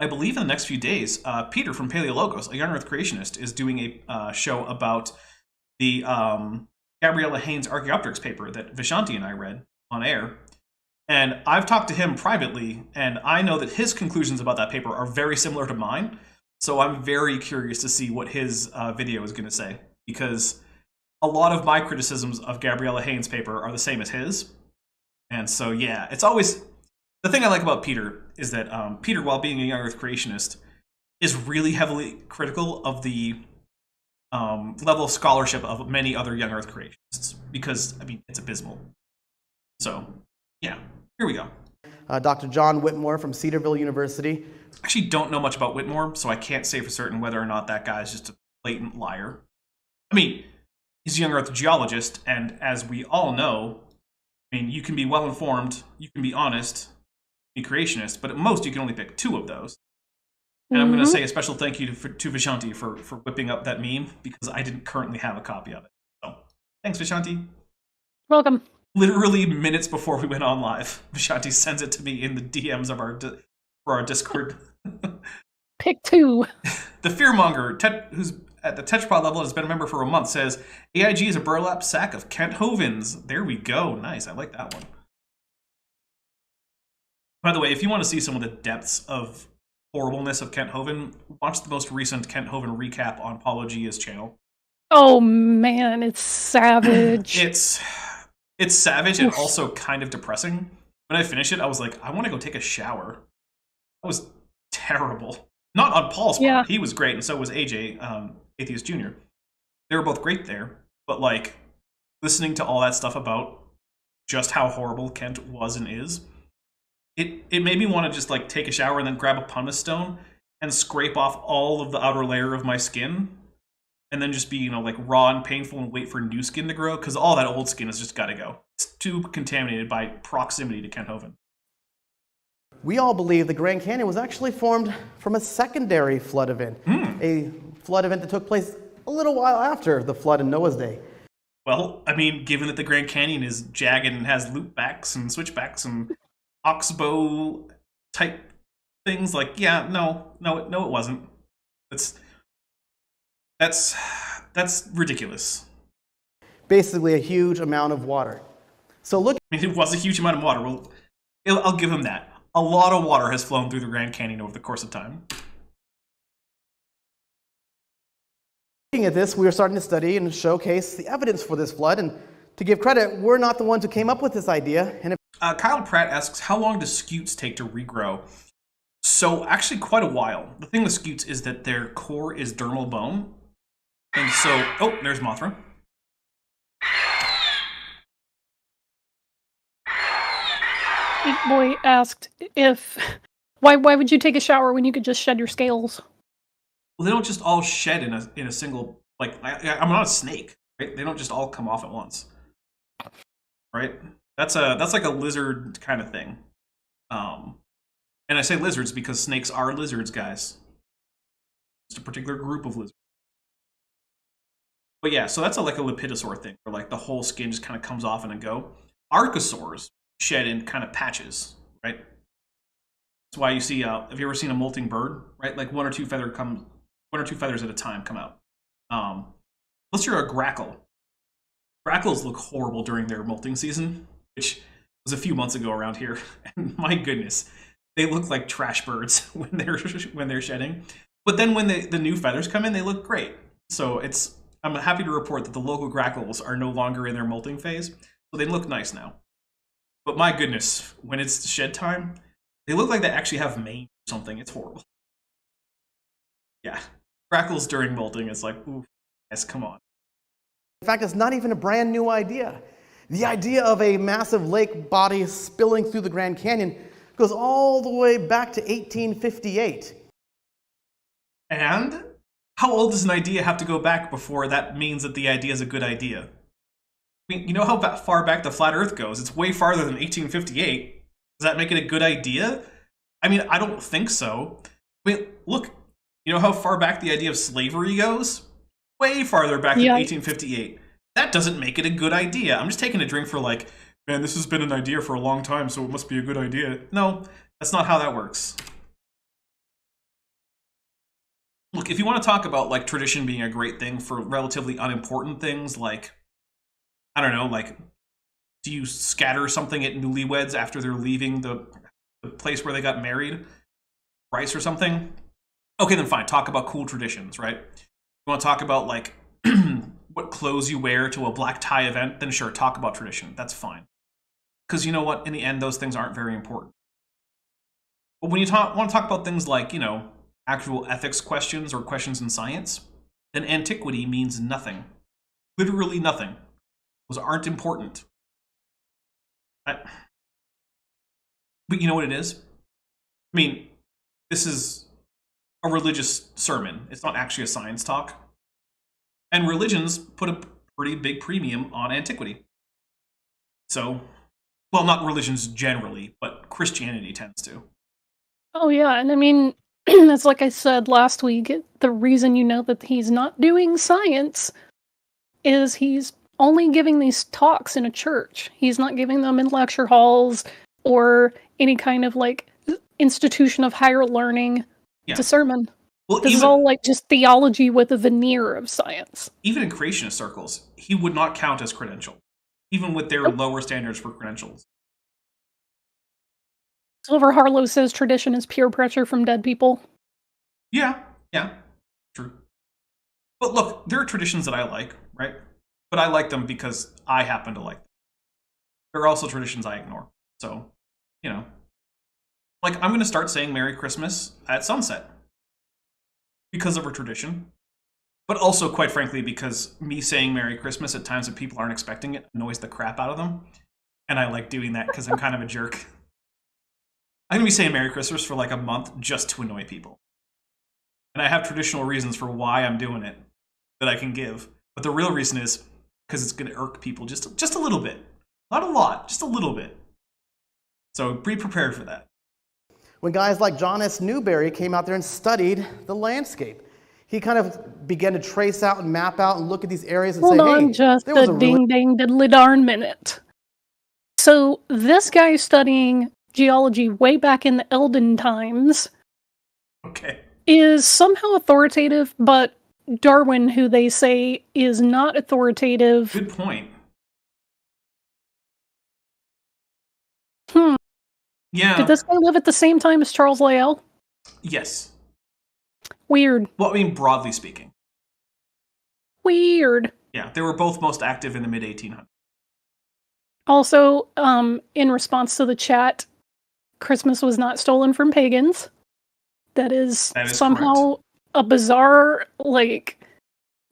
believe in the next few days, Peter from Paleologos, a young Earth creationist, is doing a show about the Gabriella Haynes Archaeopteryx paper that Vishanti and I read on air. And I've talked to him privately, and I know that his conclusions about that paper are very similar to mine. So I'm very curious to see what his video is going to say, because a lot of my criticisms of Gabriella Haynes' paper are the same as his. And so, yeah, it's always... The thing I like about Peter is that Peter, while being a young Earth creationist, is really heavily critical of the level of scholarship of many other young Earth creationists, because, it's abysmal. So, yeah, here we go. Dr. John Whitmore from Cedarville University. I actually don't know much about Whitmore, so I can't say for certain whether or not that guy is just a blatant liar. He's a young Earth geologist, and as we all know, you can be well-informed, you can be honest, be creationist, but at most you can only pick two of those. And I'm going to say a special thank you to Vishanti for whipping up that meme, because I didn't currently have a copy of it. So, thanks, Vishanti. Welcome. Literally minutes before we went on live, Vishanti sends it to me in the DMs of our Discord. Pick two. The Fearmonger, who's at the Tetrapod level, has been a member for a month, says, AIG is a burlap sack of Kent Hovens. There we go. Nice. I like that one. By the way, if you want to see some of the depths of horribleness of Kent Hoven, watch the most recent Kent Hoven recap on Paulo Gia's channel. Oh, man, it's savage. It's savage and also kind of depressing. When I finished it, I was like, I want to go take a shower. That was terrible. Not on Paul's part. Yeah. He was great, and so was AJ, Atheist Jr. They were both great there. But, listening to all that stuff about just how horrible Kent was and is, it made me want to just, take a shower and then grab a pumice stone and scrape off all of the outer layer of my skin, and then just be, raw and painful and wait for new skin to grow, because all that old skin has just got to go. It's too contaminated by proximity to Kent Hoven. We all believe the Grand Canyon was actually formed from a secondary flood event, a flood event that took place a little while after the flood in Noah's day. Well, given that the Grand Canyon is jagged and has loopbacks and switchbacks and oxbow type things, no, it wasn't. That's ridiculous. Basically a huge amount of water. So look. It was a huge amount of water. Well, I'll give him that. A lot of water has flown through the Grand Canyon over the course of time. Looking at this, we are starting to study and showcase the evidence for this flood. And to give credit, we're not the ones who came up with this idea. And Kyle Pratt asks, how long do scutes take to regrow? So actually quite a while. The thing with scutes is that their core is dermal bone. And so, oh, there's Mothra. Big Boy asked why would you take a shower when you could just shed your scales? Well, they don't just all shed in a single Like, I'm not a snake, right? They don't just all come off at once, right? That's like a lizard kind of thing. And I say lizards because snakes are lizards, guys. Just a particular group of lizards. But yeah, so that's like a lepidosaur thing, where like the whole skin just kind of comes off in a go. Archosaurs shed in kind of patches, right? That's why you see. Have you ever seen a molting bird? Right, like one or two feathers at a time come out. Unless you're a grackle. Grackles look horrible during their molting season, which was a few months ago around here. And my goodness, they look like trash birds when they're shedding. But then when the new feathers come in, they look great. So I'm happy to report that the local grackles are no longer in their molting phase, so they look nice now. But my goodness, when it's shed time, they look like they actually have mane or something. It's horrible. Yeah, grackles during molting, it's like, ooh, guys, come on. In fact, it's not even a brand new idea. The idea of a massive lake body spilling through the Grand Canyon goes all the way back to 1858. And how old does an idea have to go back before that means that the idea is a good idea? I mean, you know how far back the flat Earth goes? It's way farther than 1858. Does that make it a good idea? I mean, I don't think so. I mean, look, you know how far back the idea of slavery goes? Way farther back than 1858. That doesn't make it a good idea. I'm just taking a drink for like, man, this has been an idea for a long time, so it must be a good idea. No, that's not how that works. Look, if you want to talk about like tradition being a great thing for relatively unimportant things, like, I don't know, like, do you scatter something at newlyweds after they're leaving the place where they got married? Rice or something? Okay, then fine. Talk about cool traditions, right? You want to talk about, like, what clothes you wear to a black tie event? Then sure, talk about tradition. That's fine. Because you know what? In the end, those things aren't very important. But when you want to talk about things like, you know, actual ethics questions or questions in science, then antiquity means nothing. Literally nothing. Those aren't important. But you know what it is? I mean, this is a religious sermon. It's not actually a science talk. And religions put a pretty big premium on antiquity. So, well, not religions generally, but Christianity tends to. Oh, yeah. And I mean, it's like I said last week, the reason you know that he's not doing science is he's only giving these talks in a church. He's not giving them in lecture halls or any kind of like institution of higher learning. Yeah. It's a sermon. Well, this is all like just theology with a veneer of science. Even in creationist circles, he would not count as credential, even with their lower standards for credentials. Silver Harlow says tradition is peer pressure from dead people. Yeah, true. But look, there are traditions that I like, right? But I like them because I happen to like them. There are also traditions I ignore. So, you know, like I'm going to start saying Merry Christmas at sunset because of a tradition. But also, quite frankly, because me saying Merry Christmas at times that people aren't expecting it annoys the crap out of them. And I like doing that because I'm kind of a jerk. I'm going to be saying Merry Christmas for like a month just to annoy people. And I have traditional reasons for why I'm doing it that I can give. But the real reason is because it's going to irk people just a little bit. Not a lot, just a little bit. So be prepared for that. When guys like John S. Newberry came out there and studied the landscape, he kind of began to trace out and map out and look at these areas and Hold say, on hey, just there was a a really... ding diddly darn minute. So this guy is studying geology way back in the Elden times. Okay. Is somehow authoritative, but Darwin, who they say is not authoritative. Good point. Yeah. Did this guy live at the same time as Charles Lyell? Yes. Weird. Well, I mean, broadly speaking. Weird. Yeah, they were both most active in the mid-1800s. Also, in response to the chat, Christmas was not stolen from pagans. That is somehow correct. A bizarre, like,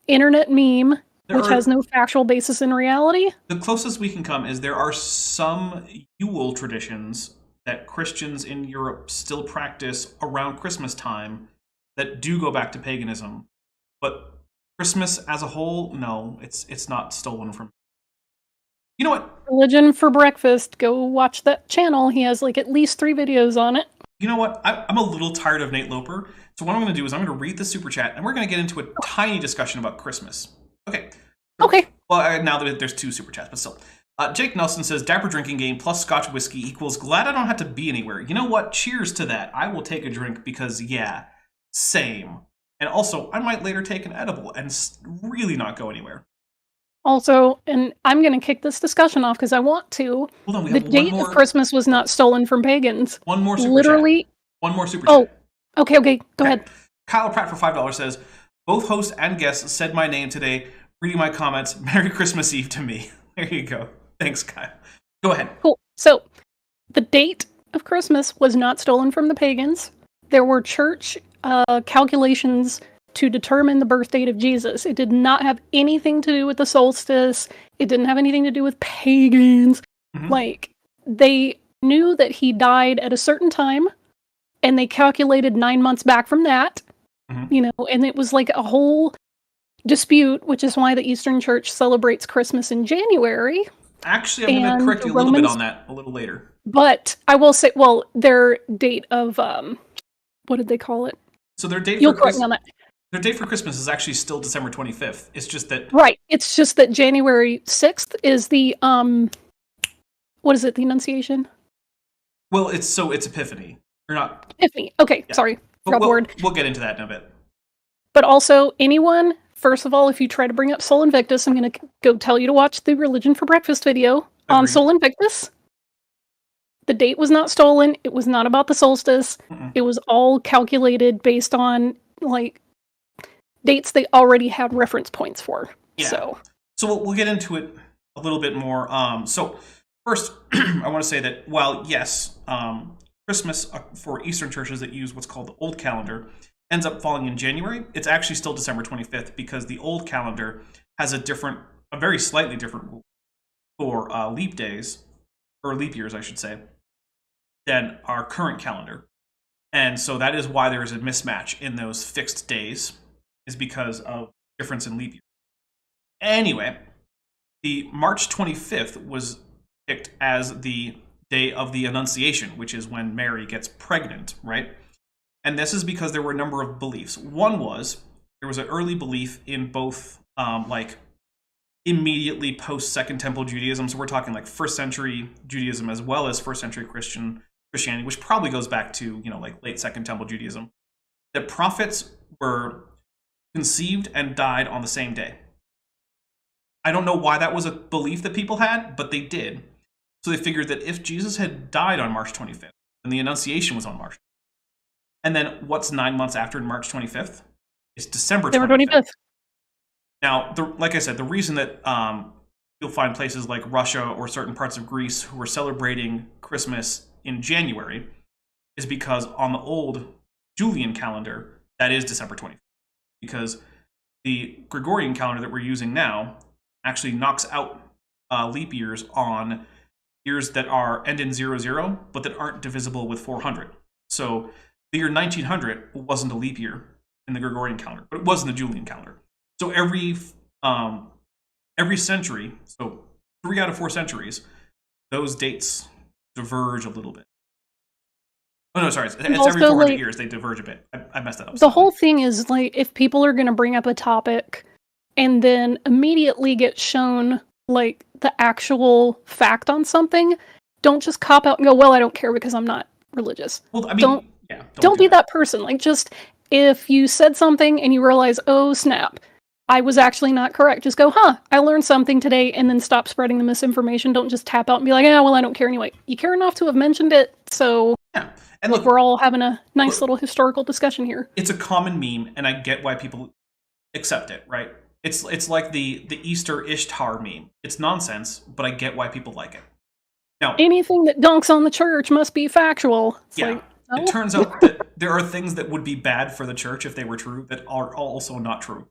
internet meme, which has no factual basis in reality. The closest we can come is there are some Yule traditions that Christians in Europe still practice around Christmas time that do go back to paganism. But Christmas as a whole, no, it's not stolen from. You know what? Religion for Breakfast. Go watch that channel. He has like at least 3 videos on it. You know what? I'm a little tired of Nate Loper. So what I'm going to do is I'm going to read the super chat, and we're going to get into a tiny discussion about Christmas. Okay. Okay. Well, now that there's 2 super chats, but still. Jake Nelson says, Dapper drinking game plus Scotch whiskey equals glad I don't have to be anywhere. You know what? Cheers to that. I will take a drink because, yeah, same. And also, I might later take an edible and really not go anywhere. Also, and I'm going to kick this discussion off because I want to. Hold on, we The have date one more. of Christmas was not stolen from pagans. One more super Literally. chat. One more super Oh, chat. okay. Go ahead. Kyle Pratt for $5 says, both host and guests said my name today. Reading my comments, Merry Christmas Eve to me. There you go. Thanks, Kyle. Go ahead. Cool. So, the date of Christmas was not stolen from the pagans. There were church calculations to determine the birth date of Jesus. It did not have anything to do with the solstice. It didn't have anything to do with pagans. Mhm. Like, they knew that he died at a certain time, and they calculated 9 months back from that. Mhm. You know, and it was like a whole dispute, which is why the Eastern Church celebrates Christmas in January. Actually, I'm going to And correct you a the little bit Romans- on that a little later. But I will say, well, their date of, what did they call it? So their date You'll for correct me on that. Their date for Christmas is actually still December 25th. It's just that Right. It's just that January 6th is the, what is it, the Annunciation? well, it's Epiphany. You're not. Epiphany. Okay, Yeah. sorry. But Forgot the word. we'll get into that in a bit. But also, anyone, first of all, if you try to bring up Sol Invictus, I'm going to go tell you to watch the Religion for Breakfast video on Agreed. Sol Invictus. The date was not stolen. It was not about the solstice. Mm-mm. It was all calculated based on, like, dates they already had reference points for. Yeah. So, We'll get into it a little bit more. So first, I want to say that while yes, Christmas for Eastern churches that use what's called the Old Calendar ends up falling in January, it's actually still December 25th because the Old Calendar has a very slightly different rule for leap days, or leap years, I should say, than our current calendar. And so that is why there is a mismatch in those fixed days, is because of difference in leap year. Anyway, the March 25th was picked as the day of the Annunciation, which is when Mary gets pregnant, right? And this is because there were a number of beliefs. One was, there was an early belief in both, like, immediately post Second Temple Judaism. So we're talking like 1st century Judaism as well as 1st century Christianity, which probably goes back to, like late Second Temple Judaism, that prophets were conceived and died on the same day. I don't know why that was a belief that people had, but they did. So they figured that if Jesus had died on March 25th, and the Annunciation was on March, and then what's 9 months after March 25th? It's December 25th. Now, like I said, the reason that you'll find places like Russia or certain parts of Greece who are celebrating Christmas in January is because on the old Julian calendar, that is December 25th. Because the Gregorian calendar that we're using now actually knocks out leap years on years that end in 00, but that aren't divisible with 400. So the year 1900 wasn't a leap year in the Gregorian calendar, but it was in the Julian calendar. So every century, so 3 out of 4 centuries, those dates diverge a little bit. Oh, no, sorry. It's every 400 years they diverge a bit. I messed that up. The whole thing is, like, if people are going to bring up a topic and then immediately get shown, like, the actual fact on something, don't just cop out and go, well, I don't care because I'm not religious. Well, I mean, don't be that person. Like, just, if you said something and you realize, oh, snap, I was actually not correct, just go, I learned something today, and then stop spreading the misinformation. Don't just tap out and be like, well, I don't care anyway. You care enough to have mentioned it, so... Yeah. And look, we're all having a nice little historical discussion here. It's a common meme, and I get why people accept it, right? It's like the Easter Ishtar meme. It's nonsense, but I get why people like it. Now, anything that dunks on the church must be factual. It's like, It turns out that there are things that would be bad for the church if they were true that are also not true.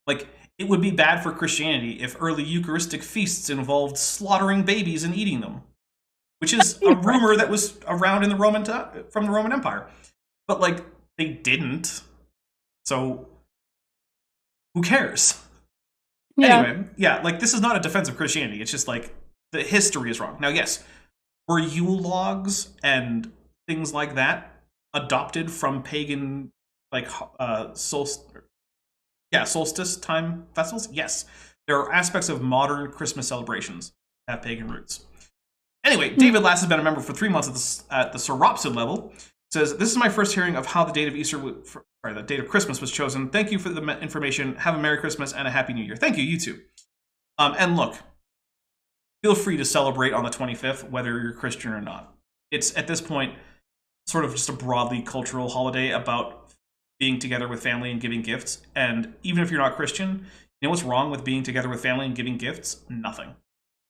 Like, it would be bad for Christianity if early Eucharistic feasts involved slaughtering babies and eating them. Which is a rumor that was around in from the Roman Empire. But, like, they didn't. So, who cares? Yeah. Anyway, yeah, like this is not a defense of Christianity. It's just like the history is wrong. Now, yes, were Yule logs and things like that adopted from pagan, like solstice time festivals? Yes. There are aspects of modern Christmas celebrations that have pagan roots. Anyway, David Lass has been a member for 3 months at the Soropsid level. Says, this is my first hearing of how the date of the date of Christmas was chosen. Thank you for the information. Have a Merry Christmas and a Happy New Year. Thank you, you too. And look, feel free to celebrate on the 25th, whether you're Christian or not. It's, at this point, sort of just a broadly cultural holiday about being together with family and giving gifts. And even if you're not Christian, you know what's wrong with being together with family and giving gifts? Nothing.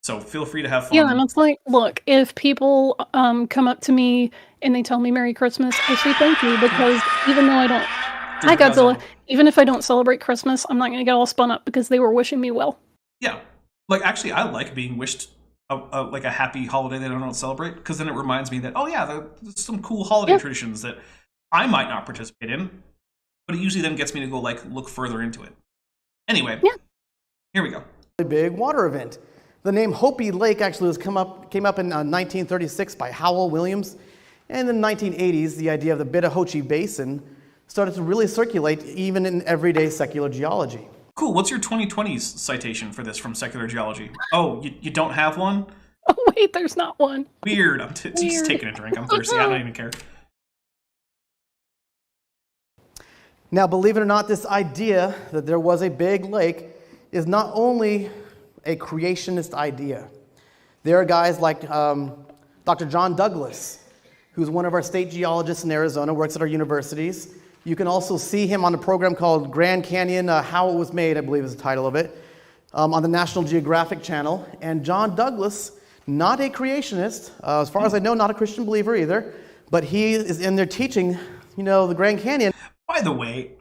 So feel free to have fun. Yeah, and it's like, look, if people come up to me and they tell me Merry Christmas, I say thank you, because even though I don't, hi Godzilla, even if I don't celebrate Christmas, I'm not going to get all spun up because they were wishing me well. Yeah. Like, actually, I like being wished like a happy holiday that I don't celebrate, because then it reminds me that, oh yeah, there's some cool holiday traditions that I might not participate in, but it usually then gets me to go like look further into it. Anyway, here we go. A big water event. The name Hopi Lake actually came up in 1936 by Howell Williams. And in the 1980s, the idea of the Bitahoche Basin started to really circulate even in everyday secular geology. Cool. What's your 2020's citation for this from Secular Geology? Oh, you don't have one? Oh, wait, there's not one. Weird. I'm just taking a drink. I'm thirsty. I don't even care. Now, believe it or not, this idea that there was a big lake is not only a creationist idea. There are guys like Dr. John Douglas, who's one of our state geologists in Arizona, works at our universities. You can also see him on a program called Grand Canyon, How It Was Made, I believe is the title of it, on the National Geographic Channel. And John Douglas, not a creationist, as far as I know, not a Christian believer either, but he is in there teaching, the Grand Canyon. By the way,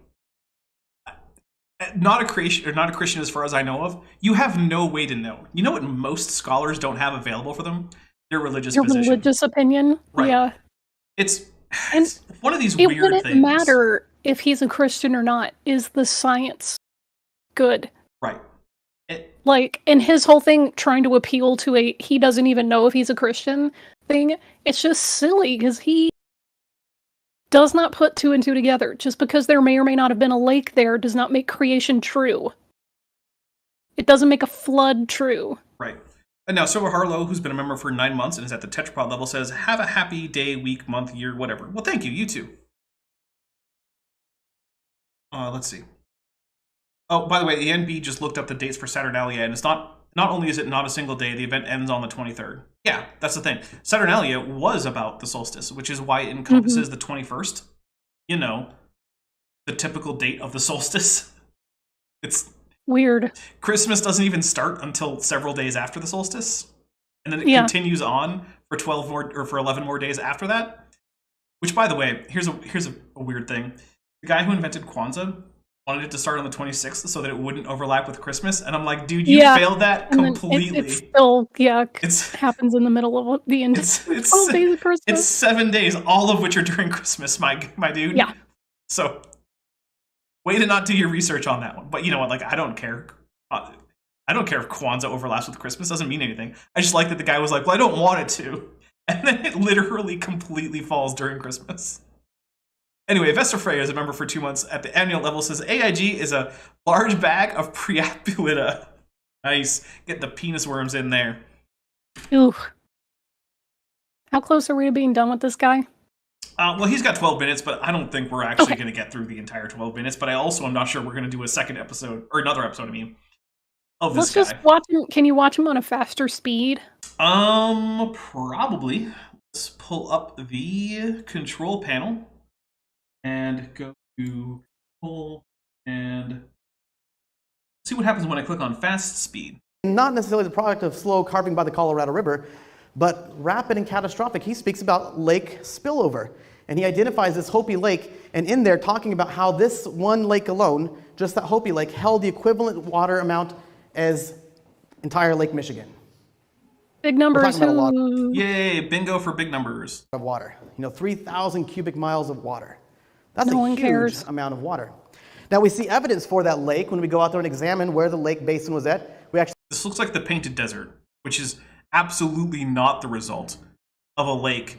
not a Christian as far as I know of. You have no way to know. You know what most scholars don't have available for them? Their religious position. Your religious opinion? Right. Yeah. It's one of these weird things. It wouldn't matter if he's a Christian or not. Is the science good? Right. And his whole thing trying to appeal to he doesn't even know if he's a Christian thing, it's just silly because he does not put two and two together. Just because there may or may not have been a lake there does not make creation true. It doesn't make a flood true. Right. And now Silver Harlow, who's been a member for 9 months and is at the tetrapod level, says, have a happy day, week, month, year, whatever. Well, thank you. You too. Let's see. Oh, by the way, the NB just looked up the dates for Saturnalia, and it's not only is it not a single day, the event ends on the 23rd. Yeah, that's the thing. Saturnalia was about the solstice, which is why it encompasses the 21st. The typical date of the solstice. It's weird. Christmas doesn't even start until several days after the solstice, and then it continues on for 11 more days after that. Which, by the way, here's a weird thing. The guy who invented Kwanzaa wanted it to start on the 26th so that it wouldn't overlap with Christmas, and I'm like, dude, you failed that completely. It still, happens in the middle of the end. It's 12 days of Christmas. It's 7 days, all of which are during Christmas, my dude. Yeah. So, way to not do your research on that one. But you know what? Like, I don't care. I don't care if Kwanzaa overlaps with Christmas. Doesn't mean anything. I just like that the guy was like, well, I don't want it to. And then it literally completely falls during Christmas. Anyway, Vesta Freya is a member for 2 months at the annual level, says AIG is a large bag of Priapulida. Nice. Get the penis worms in there. Ooh. How close are we to being done with this guy? Well, he's got 12 minutes, but I don't think we're actually going to get through the entire 12 minutes. But I also am not sure we're going to do a second episode, or another episode, of this guy. Let's just watch him. Can you watch him on a faster speed? Probably. Let's pull up the control panel. And go to pull and see what happens when I click on fast speed. Not necessarily the product of slow carving by the Colorado River, but rapid and catastrophic. He speaks about lake spillover, and he identifies this Hopi Lake, and in there talking about how this one lake alone, just that Hopi Lake, held the equivalent water amount as entire Lake Michigan. Big numbers. Yay, bingo for big numbers. Of water. 3,000 cubic miles of water. That's no a one huge cares. amount of water. Now we see evidence for that lake when we go out there and examine where the lake basin was at. We actually This looks like the Painted Desert, which is absolutely not the result of a lake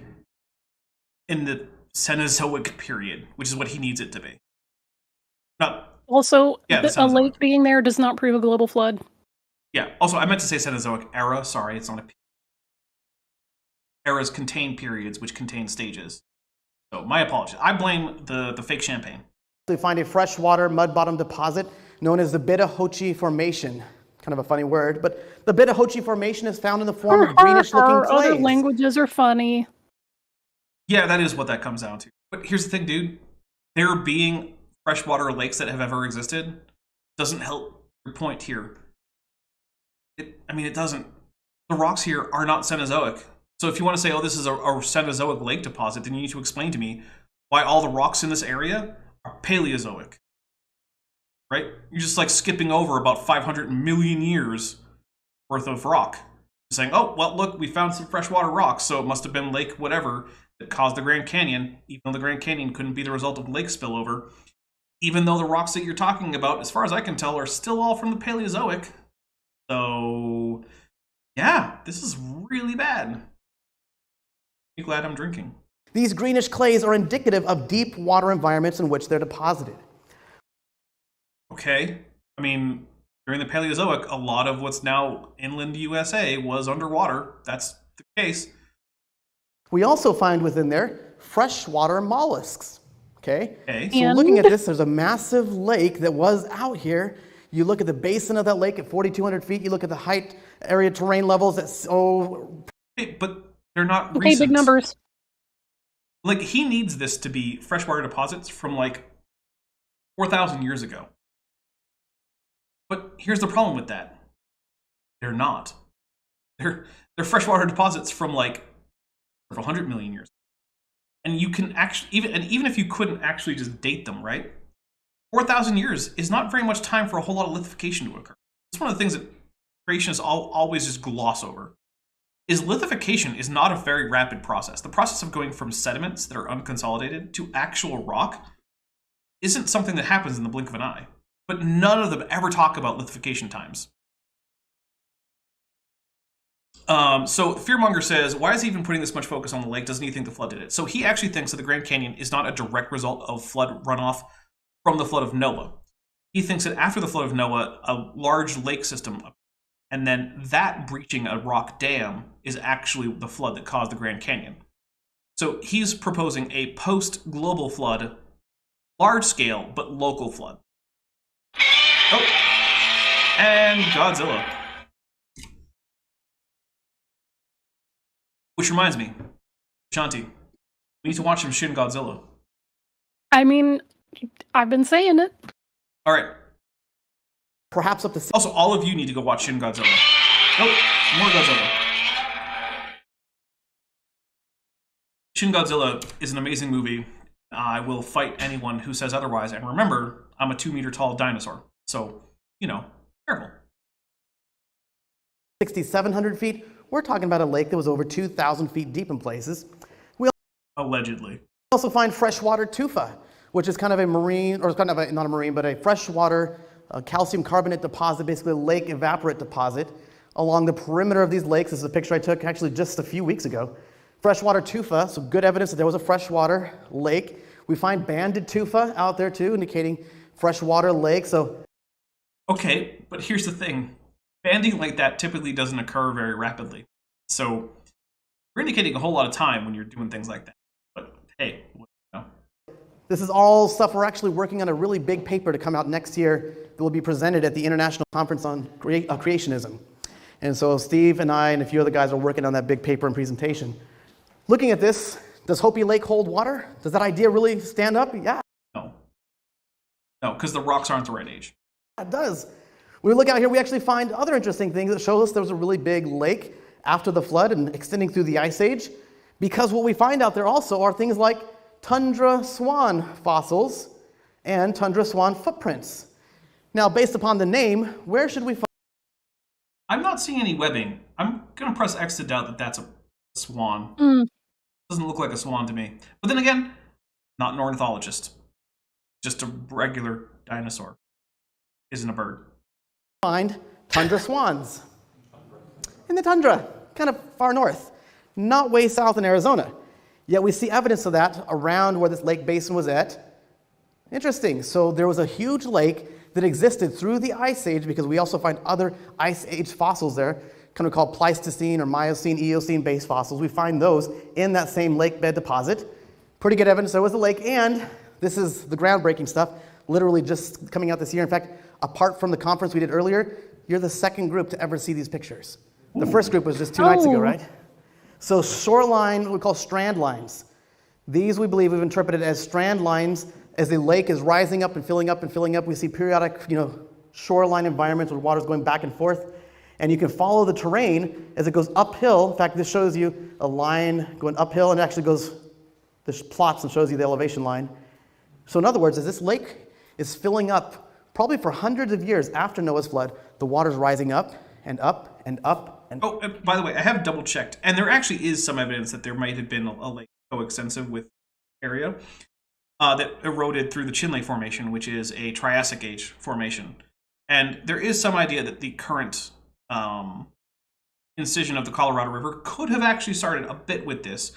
in the Cenozoic period, which is what he needs it to be. Not, Also, Yeah, the a Cenozoic. lake being there does not prove a global flood. yeah. Also, I meant to say Cenozoic era. Sorry, it's not a. Eras contain periods, which contain stages. So my apologies. I blame the fake champagne. find a freshwater mud-bottom deposit known as the Bitahochi Formation. Kind of a funny word, but the Bitahochi Formation is found in the form of greenish-looking Other clays. languages are funny. Yeah, that is what that comes down to. But here's the thing, dude. There being freshwater lakes that have ever existed doesn't help your point here. It doesn't. The rocks here are not Cenozoic. So if you want to say, oh, this is a Cenozoic lake deposit, then you need to explain to me why all the rocks in this area are Paleozoic. Right? You're just like skipping over about 500 million years worth of rock. Saying, oh, well, look, we found some freshwater rocks, so it must have been lake whatever that caused the Grand Canyon, even though the Grand Canyon couldn't be the result of lake spillover. Even though the rocks that you're talking about, as far as I can tell, are still all from the Paleozoic. So, yeah, this is really bad. I'm glad I'm drinking. These greenish clays are indicative of deep water environments in which they're deposited. Okay. I mean, during the Paleozoic, a lot of what's now inland USA was underwater. That's the case. We also find within there freshwater mollusks. Okay? Okay. So looking at this, there's a massive lake that was out here. You look at the basin of that lake at 4,200 feet. You look at the height, area, terrain levels. That's so. Hey, but they're not Okay, recent. big numbers. Like, he needs this to be freshwater deposits from, like, 4,000 years ago. But here's the problem with that. They're not. They're freshwater deposits from, like, 100 million years. And you can actually, even if you couldn't actually just date them, right? 4,000 years is not very much time for a whole lot of lithification to occur. It's one of the things that creationists always just gloss over. Is lithification is not a very rapid process. The process of going from sediments that are unconsolidated to actual rock isn't something that happens in the blink of an eye. But none of them ever talk about lithification times. So Fearmonger says, why is he even putting this much focus on the lake? Doesn't he think the flood did it? So he actually thinks that the Grand Canyon is not a direct result of flood runoff from the flood of Noah. He thinks that after the flood of Noah, a large lake system, and then that breaching a rock dam is actually the flood that caused the Grand Canyon. So he's proposing a post-global flood, large scale, but local flood. Oh, and Godzilla. Which reminds me, Vishanti, we need to watch some Shin Godzilla. I mean, I've been saying it. All right. Perhaps up to. Also, all of you need to go watch Shin Godzilla. Nope, more Godzilla. Shin Godzilla is an amazing movie. I will fight anyone who says otherwise. And remember, I'm a 2-meter tall dinosaur. So, careful. 6,700 feet. We're talking about a lake that was over 2,000 feet deep in places. Allegedly. Also find freshwater tufa, which is kind of a marine, or kind of a, not a marine, but a freshwater calcium carbonate deposit, basically a lake evaporate deposit along the perimeter of these lakes. This is a picture I took actually just a few weeks ago. Freshwater tufa, so good evidence that there was a freshwater lake. We find banded tufa out there too, indicating freshwater lake. So, okay, but here's the thing. Banding like that typically doesn't occur very rapidly. So you're indicating a whole lot of time when you're doing things like that. But hey, this is all stuff we're actually working on a really big paper to come out next year that will be presented at the International Conference on Creationism. And so Steve and I and a few other guys are working on that big paper and presentation. Looking at this, does Hopi Lake hold water? Does that idea really stand up? Yeah. No, because the rocks aren't the right age. It does. When we look out here, we actually find other interesting things that show us there was a really big lake after the flood and extending through the Ice Age. Because what we find out there also are things like tundra swan fossils and tundra swan footprints. Now, based upon the name, where should we find? I'm not seeing any webbing. I'm going to press X to doubt that that's a swan. Doesn't look like a swan to me. But then again, not an ornithologist. just a regular dinosaur. Isn't a bird. Find tundra swans in the tundra, kind of far north, not way south in Arizona. Yet we see evidence of that around where this lake basin was at. Interesting. So there was a huge lake that existed through the Ice Age, because we also find other Ice Age fossils there, kind of called Pleistocene or Miocene, Eocene-based fossils. We find those in that same lake bed deposit. Pretty good evidence there was a lake, and this is the groundbreaking stuff, literally just coming out this year. In fact, apart from the conference we did earlier, you're the second group to ever see these pictures. The first group was just 2 nights ago, right? So shoreline, what we call strand lines. These we believe we've interpreted as strand lines. As the lake is rising up and filling up and filling up, we see periodic, shoreline environments where water's going back and forth. And you can follow the terrain as it goes uphill. In fact, this shows you a line going uphill, and it actually goes, this plots and shows you the elevation line. So in other words, as this lake is filling up, probably for hundreds of years after Noah's flood, the water's rising up and up and up. Oh, and by the way, I have double checked, and there actually is some evidence that there might have been a lake coextensive with area that eroded through the Chinle Formation, which is a Triassic Age formation. And there is some idea that the current incision of the Colorado River could have actually started a bit with this,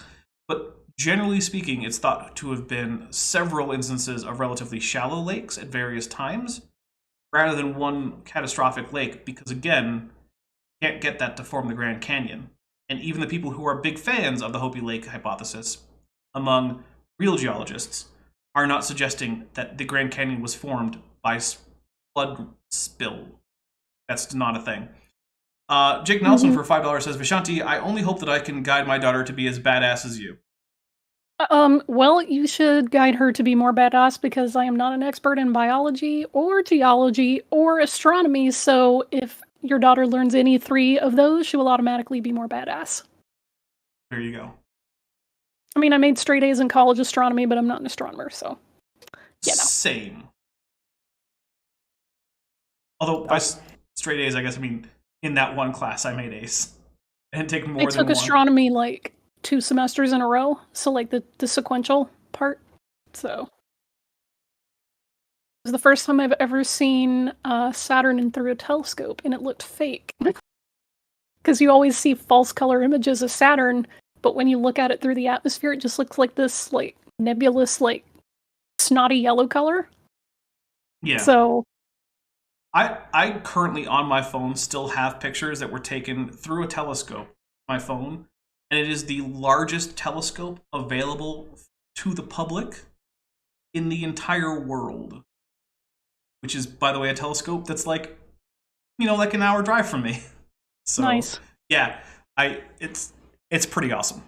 but generally speaking, it's thought to have been several instances of relatively shallow lakes at various times, rather than one catastrophic lake, because again, you can't get that to form the Grand Canyon. And even the people who are big fans of the Hopi Lake hypothesis, among real geologists, are not suggesting that the Grand Canyon was formed by flood spill. That's not a thing. Jake Nelson for $5 says, Vishanti, I only hope that I can guide my daughter to be as badass as you. Well, you should guide her to be more badass, because I am not an expert in biology or geology or astronomy, so if your daughter learns any 3 of those, she will automatically be more badass. There you go. I mean, I made straight A's in college astronomy, but I'm not an astronomer, so Same. Although by straight A's, I guess I mean in that one class I made A's. I didn't take more than one. I took astronomy like 2 semesters in a row, so like the sequential part. So it was the first time I've ever seen Saturn in through a telescope, and it looked fake. Because you always see false color images of Saturn, but when you look at it through the atmosphere, it just looks like this like nebulous, like snotty yellow color. Yeah. So I currently on my phone still have pictures that were taken through a telescope. My phone. And it is the largest telescope available to the public in the entire world. Which is, by the way, a telescope that's like, like an hour drive from me. So, nice. Yeah, it's pretty awesome.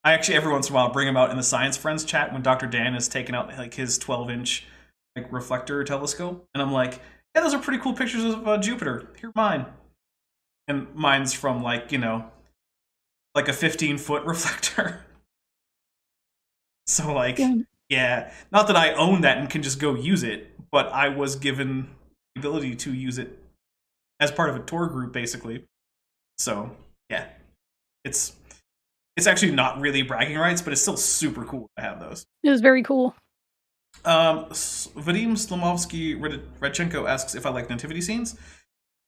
I actually every once in a while bring him out in the Science Friends chat when Dr. Dan is taking out like his 12-inch like reflector telescope, and I'm like, yeah, those are pretty cool pictures of Jupiter. Here, mine. And mine's from like like a 15-foot reflector. So like, yeah, not that I own that and can just go use it, but I was given the ability to use it as part of a tour group, basically. So yeah, it's actually not really bragging rights, but it's still super cool to have those. It was very cool. Vadim Slomovsky Redchenko asks if I like nativity scenes.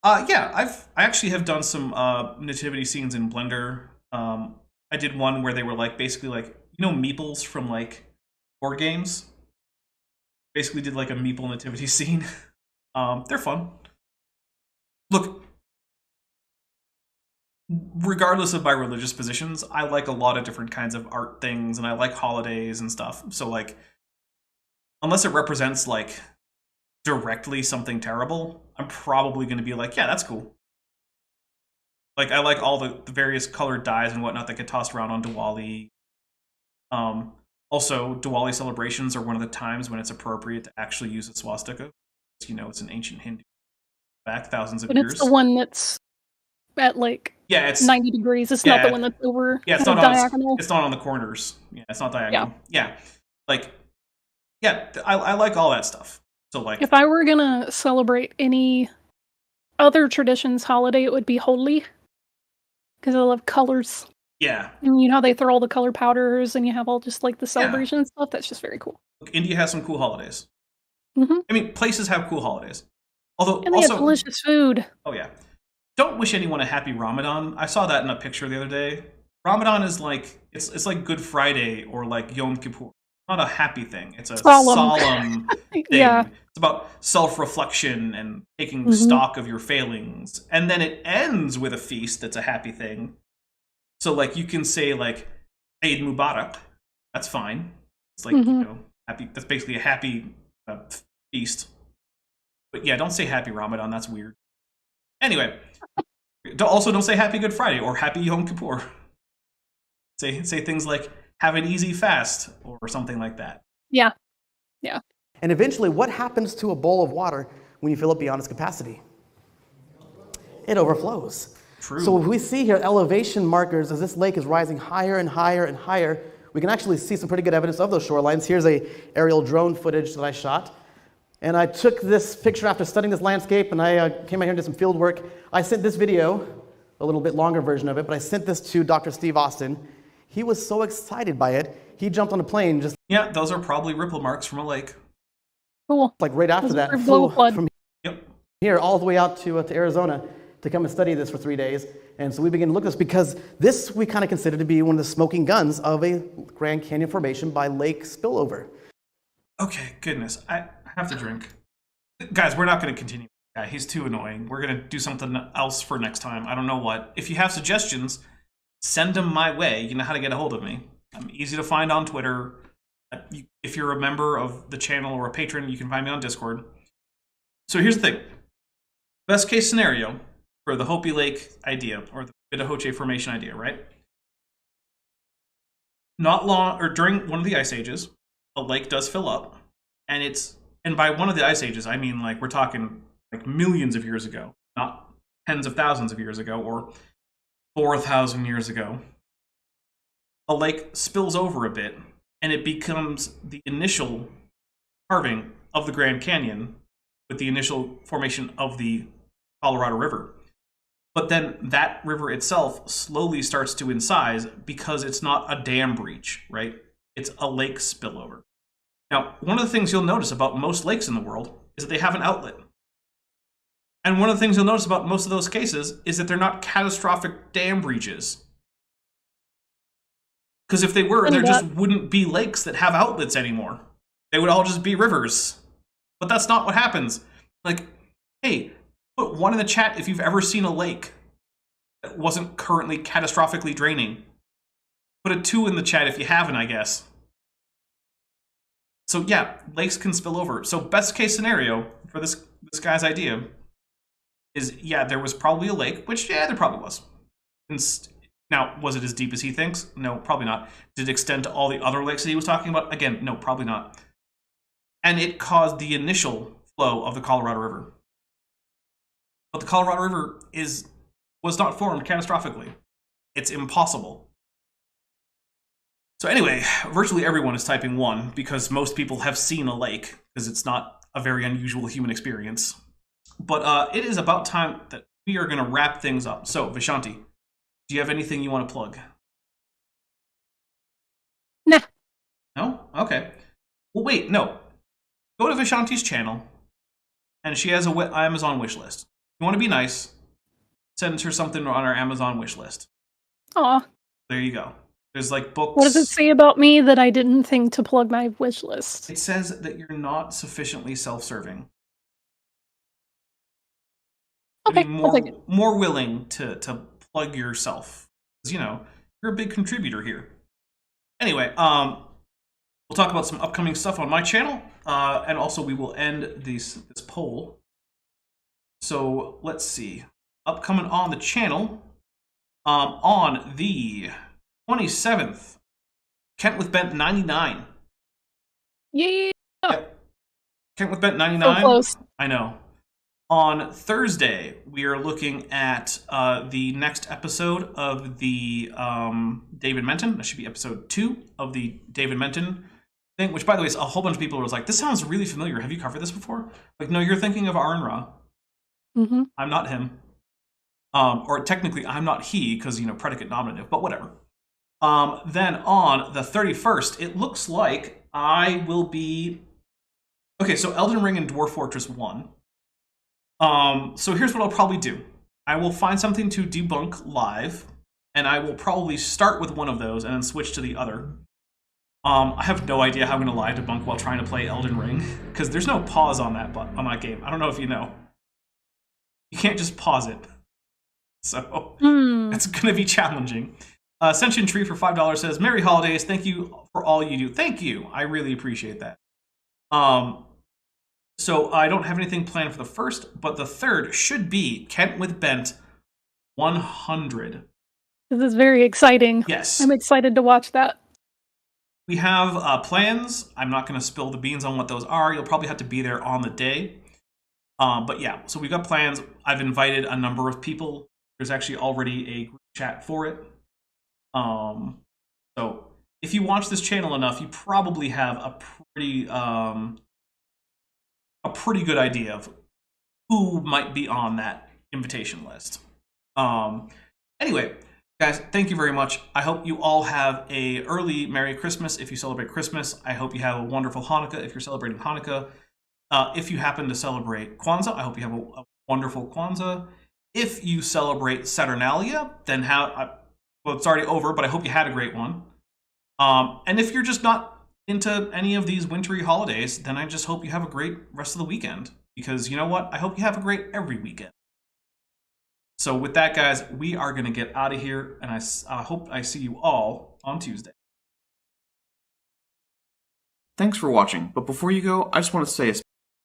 Yeah, I actually have done some nativity scenes in Blender. I did one where they were like basically like meeples from like board games. Basically did like a meeple nativity scene. They're fun. Look, regardless of my religious positions, I like a lot of different kinds of art things, and I like holidays and stuff. So like, unless it represents like directly something terrible, I'm probably going to be like, yeah, that's cool. Like, I like all the various colored dyes and whatnot that get tossed around on Diwali. Also, Diwali celebrations are one of the times when it's appropriate to actually use a swastika. It's an ancient Hindu back thousands of years. But it's the one that's at like it's 90 degrees. It's not the one that's over. Yeah, it's not diagonal. It's not on the corners. Yeah, it's not diagonal. Yeah. Like, yeah, I like all that stuff. So like, if I were gonna celebrate any other traditions holiday, it would be Holi, because I love colors. Yeah. And you know how they throw all the color powders, and you have all just like the celebration and stuff. That's just very cool. Look, India has some cool holidays. I mean, places have cool holidays. Although, And they also, have delicious food. oh yeah, don't wish anyone a happy Ramadan. I saw that in a picture the other day. Ramadan is like it's like Good Friday or like Yom Kippur. Not a happy thing. It's a solemn thing. Yeah. It's about self-reflection and taking stock of your failings. And then it ends with a feast that's a happy thing. So like you can say like Eid Mubarak. That's fine. It's like, you know, happy. That's basically a happy feast. But yeah, don't say happy Ramadan. That's weird. Anyway, don't say happy Good Friday or happy Yom Kippur. Say things like have an easy fast or something like that. Yeah. And eventually, what happens to a bowl of water when you fill it beyond its capacity? It overflows. True. So what we see here, elevation markers, as this lake is rising higher and higher and higher, we can actually see some pretty good evidence of those shorelines. Here's a aerial drone footage that I shot. And I took this picture after studying this landscape, and I came out here and did some field work. I sent this video, a little bit longer version of it, but I sent this to Dr. Steve Austin. He was so excited by it, he jumped on a plane just Yeah, those are probably ripple marks from a lake. Cool. like right after Those that, are flew flood. from Yep. here all the way out to Arizona to come and study this for 3 days. And so we began to look at this because this we kind of consider to be one of the smoking guns of a Grand Canyon formation by lake spillover. Okay, goodness. I have to drink. Guys, we're not going to continue. Yeah, he's too annoying. We're going to do something else for next time. I don't know what. If you have suggestions, send them my way. You know how to get a hold of me. I'm easy to find on Twitter. If you're a member of the channel or a patron, you can find me on Discord. So here's the thing. Best case scenario for the Hopi Lake idea, or the Bitahoche Formation idea, right? Not long, or during one of the ice ages, a lake does fill up, and by one of the ice ages, I mean like we're talking like millions of years ago, not tens of thousands of years ago, or 4,000 years ago. A lake spills over a bit, and it becomes the initial carving of the Grand Canyon with the initial formation of the Colorado River. But then that river itself slowly starts to incise because it's not a dam breach, right? It's a lake spillover. Now, one of the things you'll notice about most lakes in the world is that they have an outlet. And one of the things you'll notice about most of those cases is that they're not catastrophic dam breaches. Because if they were, there just wouldn't be lakes that have outlets anymore. They would all just be rivers. But that's not what happens. Like, hey, put 1 in the chat if you've ever seen a lake that wasn't currently catastrophically draining. Put a 2 in the chat if you haven't, I guess. So yeah, lakes can spill over. So best case scenario for this guy's idea is, yeah, there was probably a lake, which, yeah, there probably was. Now, was it as deep as he thinks? No, probably not. Did it extend to all the other lakes that he was talking about? Again, no, probably not. And it caused the initial flow of the Colorado River. But the Colorado River was not formed catastrophically. It's impossible. So anyway, virtually everyone is typing 1 because most people have seen a lake, because it's not a very unusual human experience. But it is about time that we are going to wrap things up. So, Vishanti, do you have anything you want to plug? Nah. No? Okay. Well, wait, no. Go to Vishanti's channel, and she has a Amazon wish list. If you want to be nice, send her something on our Amazon wish list. Aw. There you go. There's like books. What does it say about me that I didn't think to plug my wish list? It says that you're not sufficiently self-serving. Okay, Be I'll take it. more willing to plug yourself. Because, you know, you're a big contributor here. Anyway, we'll talk about some upcoming stuff on my channel. And also we will end this poll. So let's see. Upcoming on the channel, on the 27th, Kent with Bent 99. Yeah. Yep. Kent with Bent 99. So close. I know. On Thursday, we are looking at the next episode of the David Menton. That should be episode 2 of the David Menton thing, which, by the way, is a whole bunch of people was like, this sounds really familiar. Have you covered this before? Like, no, you're thinking of Aaron Ra. Mm-hmm. I'm not him. Or technically, I'm not he, because, you know, predicate nominative, but whatever. Then on the 31st, it looks like I will be Okay, so Elden Ring and Dwarf Fortress 1. So here's what I'll probably do. I will find something to debunk live, and I will probably start with one of those and then switch to the other. I have no idea how I'm going to live debunk while trying to play Elden Ring, because there's no pause on that game. I don't know if you know. You can't just pause it. So it's going to be challenging. Ascension Tree for $5 says, Merry Holidays, thank you for all you do. Thank you. I really appreciate that. So I don't have anything planned for the first, but the third should be Kent with Bent 100. This is very exciting. Yes. I'm excited to watch that. We have plans. I'm not going to spill the beans on what those are. You'll probably have to be there on the day. But yeah, so we've got plans. I've invited a number of people. There's actually already a group chat for it. So if you watch this channel enough, you probably have a pretty good idea of who might be on that invitation list. Anyway, guys, thank you very much. I hope you all have a early Merry Christmas if you celebrate Christmas. I hope you have a wonderful Hanukkah if you're celebrating Hanukkah. If you happen to celebrate Kwanzaa, I hope you have a wonderful Kwanzaa. If you celebrate Saturnalia, then well, it's already over, but I hope you had a great one. And if you're just not into any of these wintry holidays, then I just hope you have a great rest of the weekend. Because you know what? I hope you have a great every weekend. So with that, guys, we are going to get out of here, and I hope I see you all on Tuesday. Thanks for watching, but before you go, I just want to say a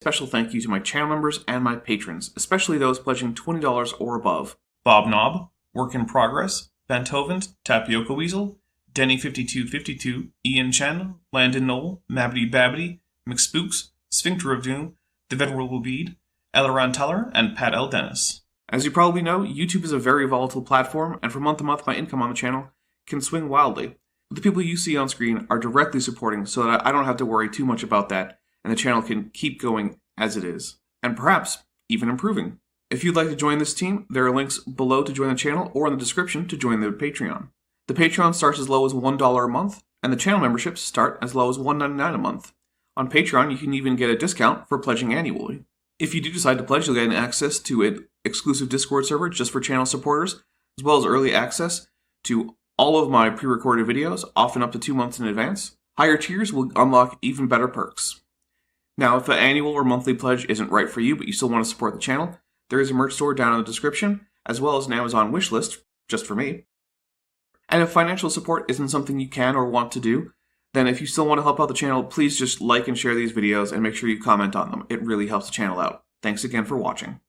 special thank you to my channel members and my patrons, especially those pledging $20 or above. Bob Knob, Work in Progress, Benthovent, Tapioca Weasel, Denny5252, Ian Chen, Landon Knoll, Mabbity Babbity, McSpooks, Sphincter of Doom, The Venerable Bead, Elleron Teller, and Pat L. Dennis. As you probably know, YouTube is a very volatile platform, and from month to month my income on the channel can swing wildly. But the people you see on screen are directly supporting so that I don't have to worry too much about that, and the channel can keep going as it is, and perhaps even improving. If you'd like to join this team, there are links below to join the channel or in the description to join the Patreon. The Patreon starts as low as $1 a month, and the channel memberships start as low as $1.99 a month. On Patreon, you can even get a discount for pledging annually. If you do decide to pledge, you'll get access to an exclusive Discord server just for channel supporters, as well as early access to all of my pre-recorded videos, often up to 2 months in advance. Higher tiers will unlock even better perks. Now, if the annual or monthly pledge isn't right for you, but you still want to support the channel, there is a merch store down in the description, as well as an Amazon wishlist, just for me. And if financial support isn't something you can or want to do, then if you still want to help out the channel, please just like and share these videos and make sure you comment on them. It really helps the channel out. Thanks again for watching.